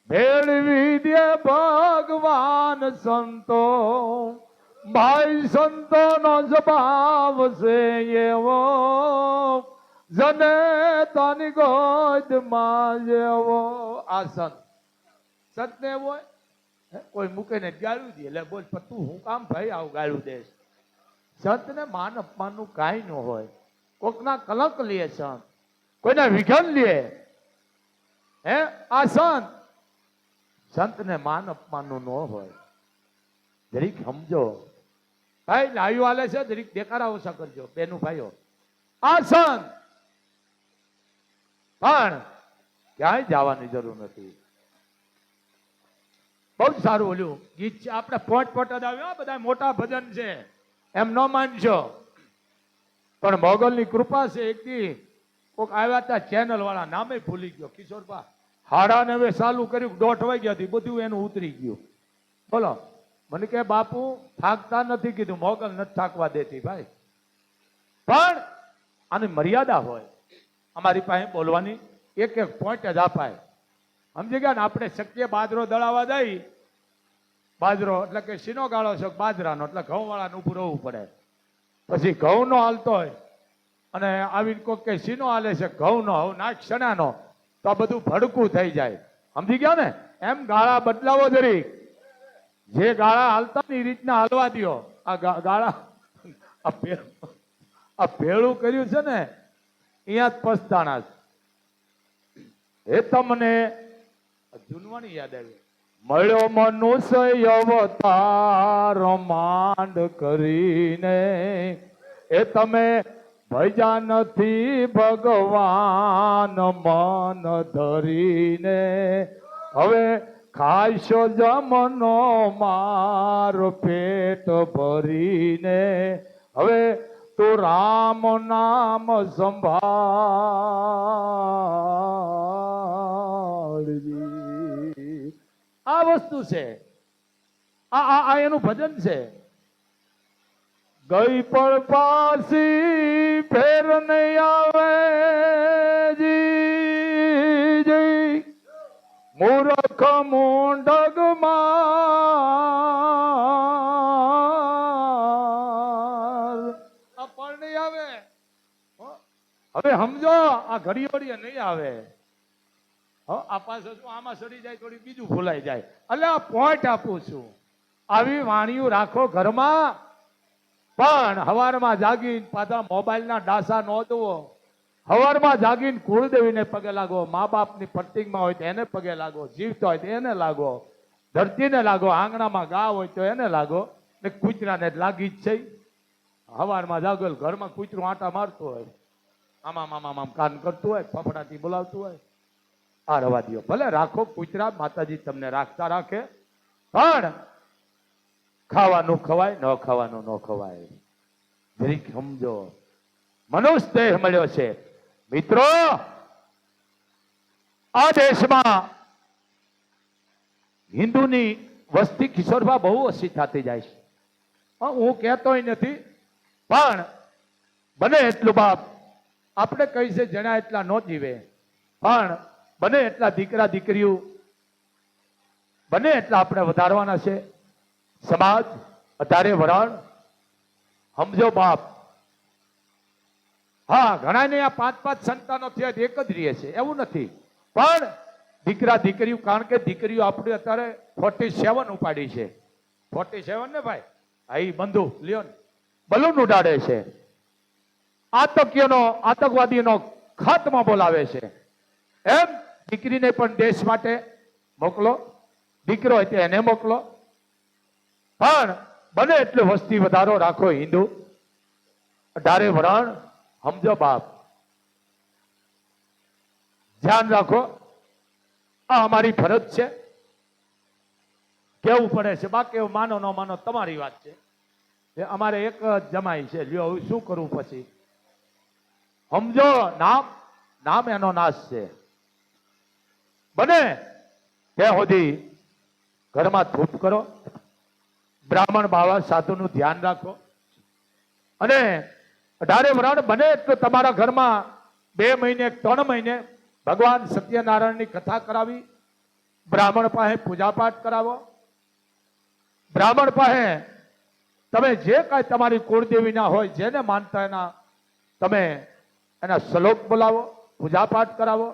ભેળવી દે ભગવાન સંતો, ભાઈ સંતોનો સ્વભાવ છે એવો, જનેતાની ગોદમાં જેવો. આ સંત સંત ને એવું હોય, કોઈ મૂકીને ગાળું દે એટલે બોલ તું હું કામ ભાઈ આવું ગાળું દે. સંત ને માન અપમાન નું કાંઈ ન હોય. કોકના કલંક લે સંત, કોઈના વિઘન લે. હે આ સંત, સંત ને માન અપમાન નું ન હોય. જરીક સમજો ભાઈ. લાવ્યું હાલે છે, જરીક દેખાડા ઓછા કરજો બેનું ભાઈઓ. આ સંત પણ ક્યાંય જવાની જરૂર નથી. બહુ સારું ઓલું ગીત છે આપણે પોટ પોટ જ આવ્યો. બધા મોટા ભજન છે એમ ન માનશો, પણ મોગલની કૃપા છે. એક દી કોક આવ્યા હતા ચેનલ વાળા, નામે ભૂલી ગયો, કિશોરબા. 9:30 ચાલુ કર્યું, 1:30 વાગ્યા હતી, બધું એનું ઉતરી ગયું. બોલો, મને કે બાપુ થાકતા નથી. કીધું મોગલ નથી થાકવા દેતી ભાઈ, પણ આની મર્યાદા હોય. અમારી પાસે બોલવાની એક એક પોઈન્ટ જ અપાય. સમજી ગયા ને? આપણે શક્ય બાજરો દળાવા જઈ, બાજરો એટલે કે સીનો ગાળો છે બાજરાનો, એટલે ઘઉં વાળાને ઉભું રહેવું પડે. પછી ઘઉં નો હાલતો હોય અને આવીને કોઈક કે સીનો હાલે છે ઘઉં નો, હવે નાખ શણાનો, તો આ બધું ભડકું થઈ જાય. સમજી ગયા ને? એમ ગાળા બદલાવો જરી. જે ગાળા હાલતા ને એ રીતના હાલવા દો. આ ગાળા આ ભેળું કર્યું છે ને અહીંયા જ પસ્તાણા. એ તમને જૂનવાણી યાદ આવી. મળ્યો મનુષ્ય અવતાર માંડ કરીને, એ તમે ભજા નથી ભગવાન મન ધરીને, હવે ખાશો જમનો માર પેટ ભરીને, હવે તું રામ નામ સંભાળજી. આ વસ્તુ છે, આ એનું ભજન છે. ગઈ પણ પાછી ફેર નહીં આવે જી, મૂર્ખ મૂંડગ માર પણ નહીં આવે. હવે સમજો, આ ઘડી વળી નહીં આવે. આ પાસે શું આમાં સડી જાય, થોડી બીજું ભૂલાઈ જાય. એટલે આ પોઈન્ટ આપું છું, આવી વાણીઓ રાખો ઘરમાં. પણ હવારમાં જાગીને પાછા મોબાઈલના ડાસા ન દો. હવારમાં જાગીને કુળદેવીને પગે લાગો, મા બાપની પટ્ટીમાં હોય તો એને પગે લાગો, જીવતો હોય તો એને લાગો, ધરતીને લાગો, આંગણામાં ગા હોય તો એને લાગો, ને કૂતરાને લાગી જ છે. હવારમાં જાગો, ઘરમાં કૂતરું આટા મારતું હોય, આમ કાન કરતું હોય, ફફડાથી બોલાવતું હોય. આ રવા દો, ભલે રાખો કૂતરા, માતાજી તમને રાખતા રાખે, પણ ખાવાનું ખવાય, ન ખાવાનું ન ખવાય. જરીક સમજો. મનુષ્ય દેહ મળ્યો છે મિત્રો. આ દેશમાં હિન્દુની વસ્તી કિશોરભા બહુ ઓછી થતી જાય છે. હું કહેતોય નથી, પણ બને એટલું બાપ આપણે કહી છે જણા એટલા ન જીવે, પણ બને એટલા દીકરા દીકરીઓ બને એટલા આપણે વધારવાના છે. સમાજ વધારે વરાણ સમજો બાપ. હા, ઘણા ને આ 5-5 સંતાનો થયા એક જ રહે છે એવું નથી, પણ દીકરા દીકરીઓ, કારણ કે દીકરીઓ આપણે અત્યારે 47 ઉપાડી છે. 47 ને ભાઈ, આ બંધુ લ્યો ને, બલૂન ઉડાડે છે, આતંકવાદીનો ખાતમો બોલાવે છે. એમ દીકરીને પણ દેશ માટે મોકલો, દીકરો હોય એને મોકલો, પણ બને એટલું વસ્તી વધારો રાખો. હિન્દુ 18 વરાણ સમજો બાપ, ધ્યાન રાખો. આ અમારી ફરજ છે, કેવું પડે છે. બાકી માનો ન માનો તમારી વાત છે. અમારે એક જ જમાઈ છે, લ્યો હવે શું કરવું પછી સમજો. નામ એનો નાશ છે. બને ત્યાં સુધી ઘરમાં ધૂપ કરો, બ્રાહ્મણ બાવા સાધુનું ધ્યાન રાખો, અને 18 વરાણ બને તો તમારા ઘરમાં 2 મહિને 3 મહિને ભગવાન સત્યનારાયણની કથા કરાવી, બ્રાહ્મણ પાસે પૂજા પાઠ કરાવો, બ્રાહ્મણ પાસે તમે જે કાંઈ તમારી કુળદેવીના હોય, જેને માનતા એના તમે એના શ્લોક બોલાવો, પૂજા પાઠ કરાવો.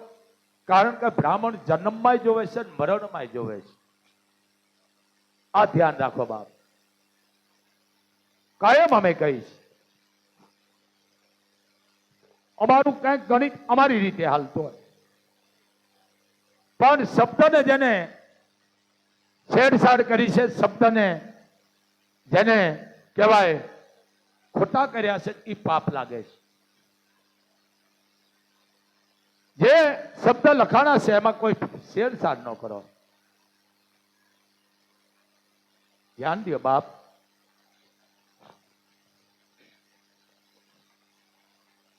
કારણ કે બ્રાહ્મણ જન્મમાં જોવે છે, મરણમાં જોવે છે. આ ધ્યાન રાખો બાપ. કાયમ અમે કહીશ, અમારું કંઈક ગણિત અમારી રીતે હાલતું હોય, પણ શબ્દને જેને છેડછાડ કરી છે, શબ્દને જેને કહેવાય ખોટા કર્યા છે, એ પાપ લાગે છે. જે શબ્દ લખાણા છે એમાં કોઈ છેડછાડ ન કરો. ધ્યાન દો બાપ.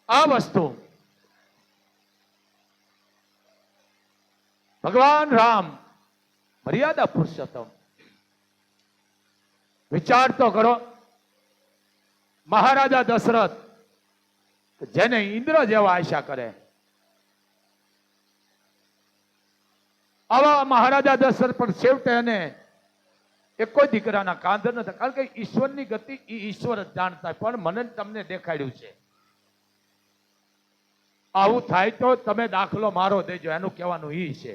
આ વસ્તુ ભગવાન રામ મર્યાદા પુરુષોત્તમ, વિચાર તો કરો. મહારાજા દશરથ જેને ઇન્દ્ર જેવા આશા કરે, આવા મહારાજા દશરથ પણ છેવટે એને એક કોઈ દીકરાના કાંધર નથી. કારણ કે ઈશ્વરની ગતિ એ ઈશ્વર જ જાણતા, પણ મને તમને દેખાડ્યું છે. આવું થાય તો તમે દાખલો મારો દેજો, એનું કહેવાનું ઈ છે.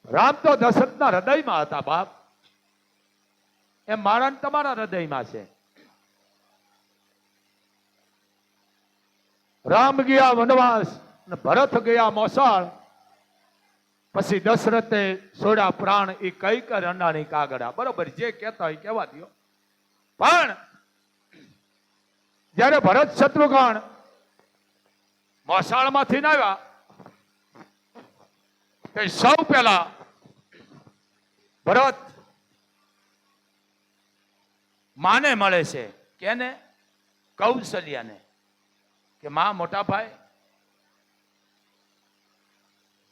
રામ તો દશરથના હૃદયમાં હતા બાપ, એમ મારા ને તમારા હૃદયમાં છે. રામ ગયા વનવાસ, ભરત ગયા મોસાળ, પછી દશરથે છોડા પ્રાણ એ કઈ કર અંડાણી કાગડા. બરોબર, જે કહેતા હોય કહેવા દો. પણ જયારે ભરત શત્રુઘ્ન મોસાળમાંથી આવ્યા તે સૌ પહેલા ભરત માને મળે છે. કેને? કૌશલ્યાને. કે માં મોટા ભાઈ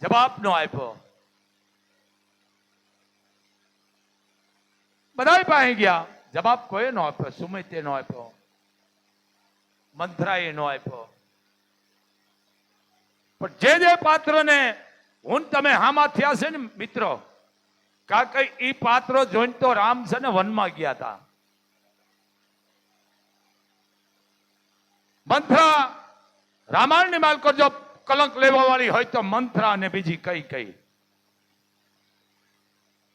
જવાબ નો આપ્યો. બધા પાસે ગયા, જવાબ કોઈ નો આપ્યો. સુમિતે નો આપ્યો, મંથરાએ નો આપ્યો. પણ જે પાત્રને હું તમે હામાં થયા છે ને મિત્રો, કારણ કે ઈ પાત્ર જોઈને તો રામ છે ને વનમાં ગયા હતા. મંથરા રામાયણની માલકો જો કલંક લેવા વાળી હોય તો મંથરા અને બીજી કઈ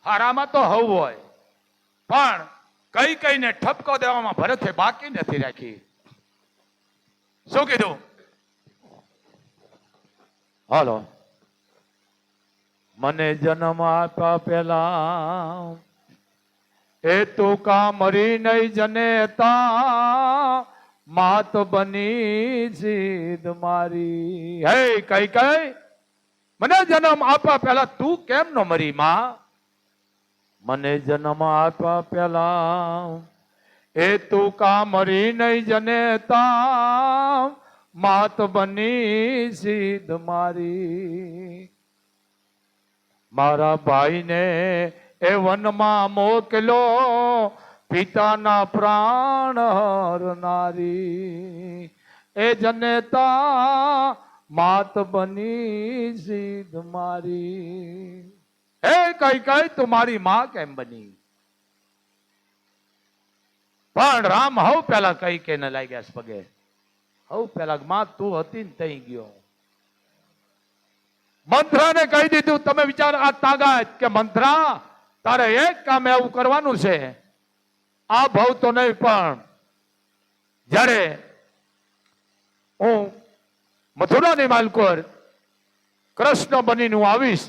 હારામાં તો હવ હોય, પણ કઈને ઠપકો દેવામાં ભરતે બાકી નથી રાખી. શું કીધું? હાલો, મને જન્મ આપ્યા પેલા એ તું કા મરી નહીં જનેતા, માત બની જીદ મારી. હે કઈ મને જન્મ આપ્યા પહેલા તું કેમ ન મરી માં? મને જન્મ આપ્યા પહેલા એ તું કા મરી નહીં જનેતા, માત બની જીદ મારી. મારા ભાઈને એ વનમાં મોકલો, પિતાના પ્રાણ હરનારી. એ જનેતા માત બની જીદ મારી. હે કઈ તુમારી માં કેમ બની? પણ રામ હવ પેલા કઈ કે ન લાગ્યા પગે. હવ પેલા માં તું હતી ને તઈ ગયો. મંથરાને કહી દીધું, તમે વિચાર આ તાગાત કે મંથરા તારે એક કામ એવું કરવાનું છે, આ ભાવ તો નહીં, પણ જ્યારે હું મથુરાની માલકોર કૃષ્ણ બનીને હું આવીશ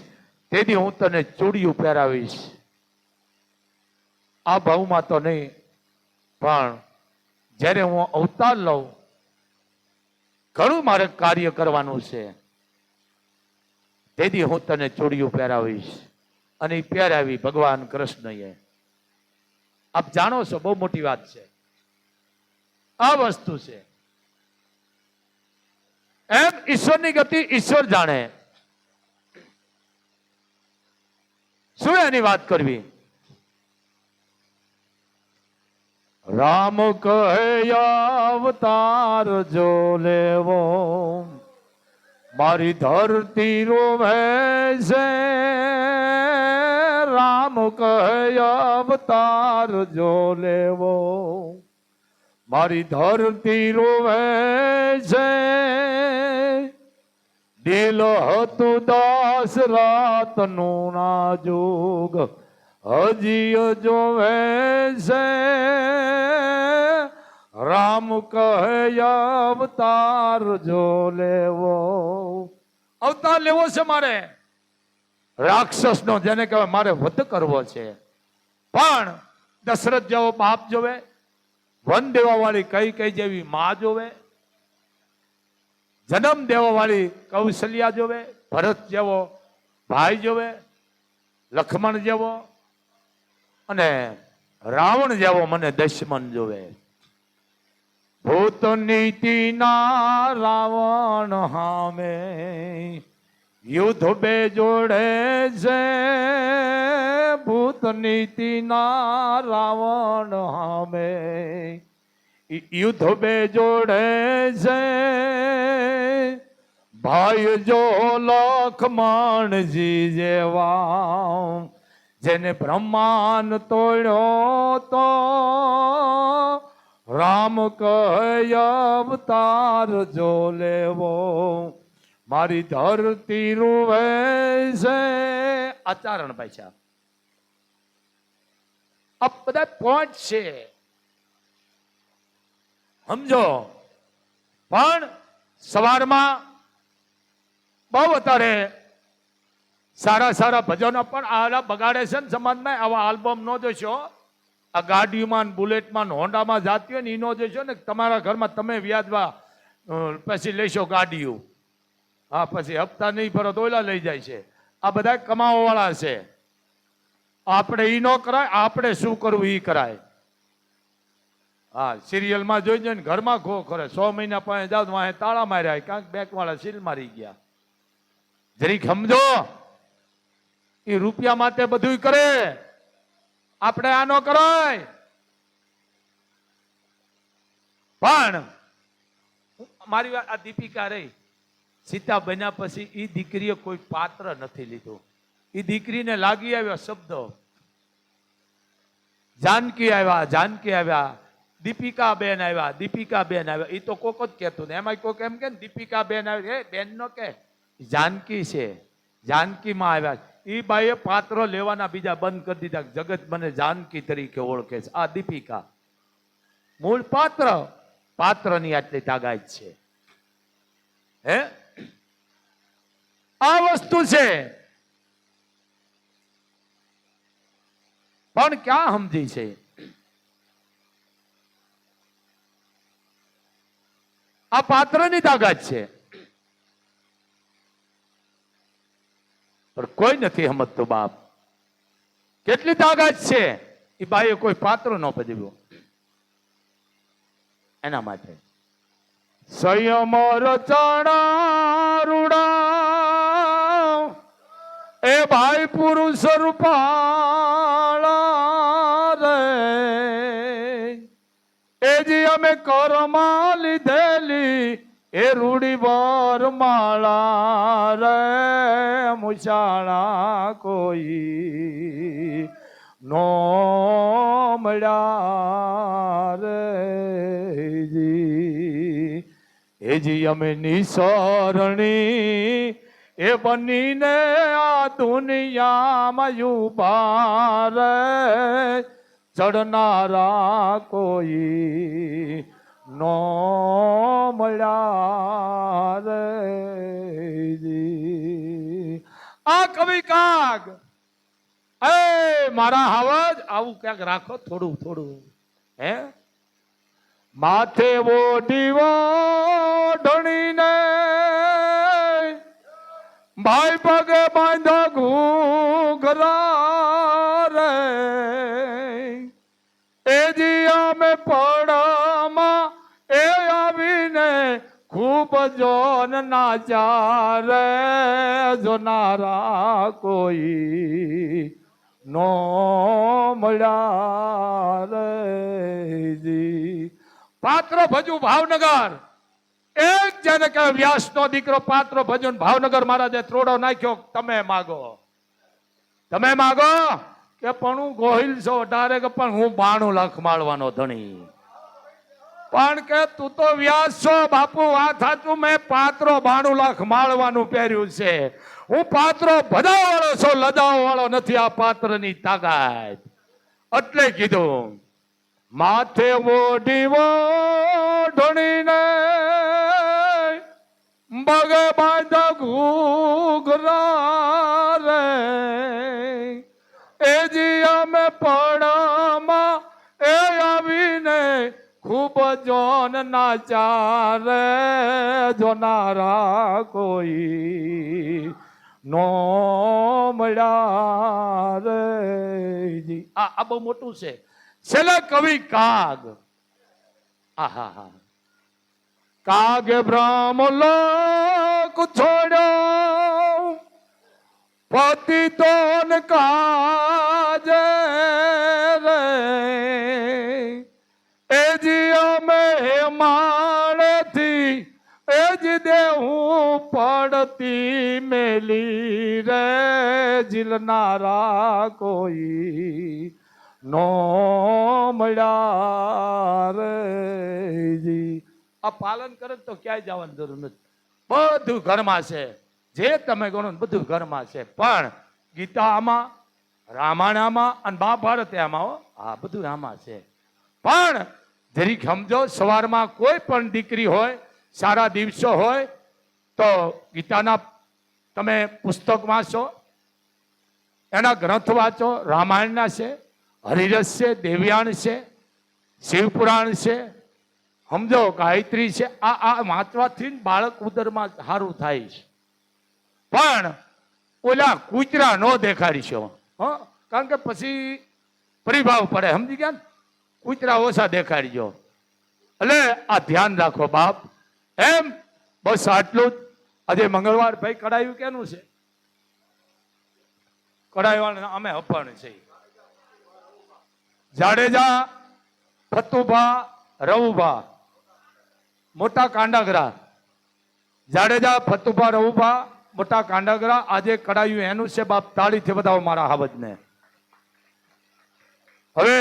તેથી હું તને ચૂડિયું પહેરાવીશ. આ ભાવમાં તો નહીં, પણ જ્યારે હું અવતાર લઉં ઘણું મારે કાર્ય કરવાનું છે, તેથી હું તને ચૂડિયું પહેરાવીશ. અને એ પહેરાવી ભગવાન કૃષ્ણએ. આપ જાણો છો બહુ મોટી વાત છે, આ વસ્તુ છે. એમ ઈશ્વરની ગતિ ઈશ્વર જાણે. શું એની વાત કરવી? રામ કહે અવતાર જો લેવો, મારી ધરતી રોવે છે. રામ કહે અવતાર જો લેવો, મારી ધરતી રોવે છે. દિલ હતું દશરથનું નાજુક, હજી જોવે છે. રામ કહે અવતાર જો લેવો. અવતાર લેવો છે મારે, રાક્ષસ નો, જેને કહેવાય મારે વધ કરવો છે. પણ દશરથ જેવો બાપ જોવે, વન દેવા વાળી કઈ જેવી માં જોવે, જન્મ દેવા વાળી કૌશલ્યા જોવે, ભરત જેવો ભાઈ જોવે, લક્ષ્મણ જેવો, અને રાવણ જેવો મને દુશ્મન જોવે. ભૂત નીતિ ના રાવણ હામે યુદ્ધ બે જોડે છે. ભૂત નીતિ ના રાવણ હામે યુદ્ધ બે જોડે છે. ભાઈ જો લક્ષ્મણજી જેવા, જેને બ્રહ્માંડ તોડ્યો તો. રામ કહે અવતાર જો લેવો, મારી ધરતી રૂવે છે. આચરણ ભાઈ, આ બધા પોઈન્ટ છે, સમજો. પણ સવારમાં બહુ અત્યારે સારા સારા ભજનો પણ આલા બગાડે છે ને સમાજમાં. આવા આલ્બમ ન જોશો, આ ગાડીમાં બુલેટમાં હોન્ડામાં જાતી હોય ને એ ન જોશો ને. તમારા ઘરમાં તમે વ્યાજમાં પછી લેશો ગાડીઓ, હા પછી હપ્તા નહીં ભરો તો ઓલા લઈ જાય છે. આ બધા કમાવા વાળા છે. આપણે ઈ ન કરાય, આપણે શું કરવું ઈ કરાય. હા સિરિયલમાં જોઈ જોઈને ઘરમાં ખો કરે. 6 મહિના પાસે જાવ વાહે તાળા માર્યા, કાંક બેંક વાળા સીલ મારી ગયા. જરીક સમજો, એ રૂપિયા માટે બધું કરે, આપણે આ ન કરાય. પણ મારી વાત, આ દીપિકા રહી, સીતા બન્યા પછી એ દીકરીએ કોઈ પાત્ર નથી લીધું. એ દીકરીને લાગી આવ્યા શબ્દો, જાનકી આવ્યા, જાનકી આવ્યા, દીપિકા બેન આવ્યા, દીપિકા બેન આવ્યા. એ તો કોક જ કહેતું ને, એમાં કોક એમ કે દીપિકા બેન આવી, એ બેન નો કે જાનકી છે, જાનકી માં આવ્યા. એ બાઈએ પાત્ર લેવાના બીજા બંધ કરી દીધા. જગત મને જાનકી તરીકે ઓળખે છે. આ દીપિકા મૂળ પાત્ર, પાત્રની આટલી તાકાત છે. હે આ વસ્તુ છે. પણ ક્યાં સમજી છે? આ પાત્રની તાકાત છે, પણ કોઈ નથી સમજતો. બાપ કેટલી તાકાત છે. એ બાઈએ કોઈ પાત્ર ન ભજવ્યો. એના માટે સંયમ રચણા રૂડા એ ભાઈ પુરુષ રૂપાળા રે, એ જે અમે કરમાં લીધેલી એ રૂડી બર માળા રે, મુશાળા કોઈ નો મળ્યા રે જી. એ જી અમે નિસરણી એ બનીને આ દુનિયામાં ઉભા રે, ચડનારા કોઈ નો મળ્યા રે જી. આ કવિ કાગ, એ મારા હાવજ આવું ક્યાંક રાખો થોડું થોડું. હે માથે ઓઢીવો ઢણીને ભાઈ પગે બાંધો ઘૂઘરા રે, એ જી અમે પડમાં એ આવીને ખૂબ જોન નાચ્યા રે, જોનારા કોઈ નો મળ્યા રે જી. પાત્ર ભજવું ભાવનગર. એક જેને કે વ્યાસ નો દીકરો પાત્ર ભજન ભાવનગર મહારાજે ત્રોડો નાખ્યો. તમે માગો, તમે માગો કે પણ હું ગોહિલ છો 18 કે પણ હું 92 લાખ માળવાનો ધણી. પણ કે તું તો વ્યાસ છો બાપુ, આ સાચું. મેં પાત્રો 92 લાખ માળવાનું પહેર્યું છે. હું પાત્રો ભજાવ વાળો છો, લજાવ વાળો નથી. આ પાત્રની તાકાત. એટલે કીધું માથે ઓઢીવો ઢણીને બગે બાંધો ઘૂઘરા રે, એ જી અમે પડમાં એ આવીને ખૂબ જોન નાચ્યા રે, જોનારા કોઈ નો મળ્યા રે જી. આ બહુ મોટું છે. છેલ્લે કવિ કાગ. આહા કાગે બ્રહ્મ લોક છોડ્યો પતિતો ને કાજે રે, એ જી અમે હેમાળેથી એ જ દેવું પડતી મેલી રે, ઝીલનારા કોઈ નો મળ્યા રે જી. આ પાલન કરે તો ક્યાંય જવાની જરૂર નથી. બધું ઘરમાં છે. જે તમે ગણો બધું ઘરમાં છે. પણ ગીતા આમાં, રામાયણ આમાં અને મહાભારત આમાં. હા બધું આમાં છે. પણ જરીક સમજો, સવારમાં કોઈ પણ દીકરી હોય, સારા દિવસો હોય તો ગીતાના તમે પુસ્તક વાંચો, એના ગ્રંથ વાંચો. રામાયણના છે, હરિરસ છે, દેવ્યાણ છે, શિવપુરાણ છે, સમજો ગાયત્રી છે. આ વાંચવાથી બાળક ઉદરમાં સારું થાય છે. પણ ઓલા કૂતરા નો દેખાડીશો, કારણ કે પછી પરિભાવ પડે. સમજી ગયા ને? કૂતરા ઓછા દેખાડજો. એટલે આ ધ્યાન રાખો બાપ. એમ બસ આટલું જ. આજે મંગળવાર ભાઈ કડાયું કેનું છે? કડાયું અમે અફાણ છે. જાડેજા, ફતુભા, રવુભા, મોટા કાંડાગરા. જાડેજા, ફતુભા, રવુભા, મોટા કાંડાગરા. આજે કડાયું એનું છે બાપ. તાળીથી બતાવો મારા હાવજને. હવે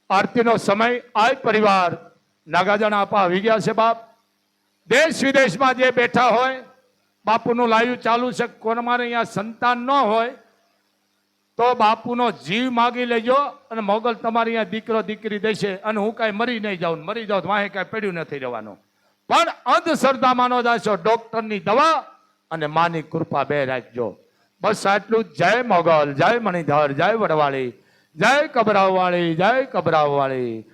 આરતીનો સમય. આ પરિવાર નાગાજણ આપા આવી ગયા છે બાપ. દેશ વિદેશમાં જે બેઠા હોય, બાપુનું લાઈવ ચાલુ છે. કોને મારે અહીંયા સંતાન ન હોય તો બાપુનો જીવ માગી લેજો, અને મોગલ તમારી અહીંયા દીકરો દીકરી દેશે. અને હું કાંઈ મરી નહીં જાઉં. મરી જાઉં તો વાહે કાંઈ પડ્યું નથી રહેવાનું. પણ અંધશ્રદ્ધામાં ન જાશો. ડોક્ટરની દવા અને માની કૃપા બે રાખજો. બસ આટલું જ. જય મોગલ, જય મણિધર, જય વડવાળી, જય કબરાવવાળી, જય કબરાવવાળી.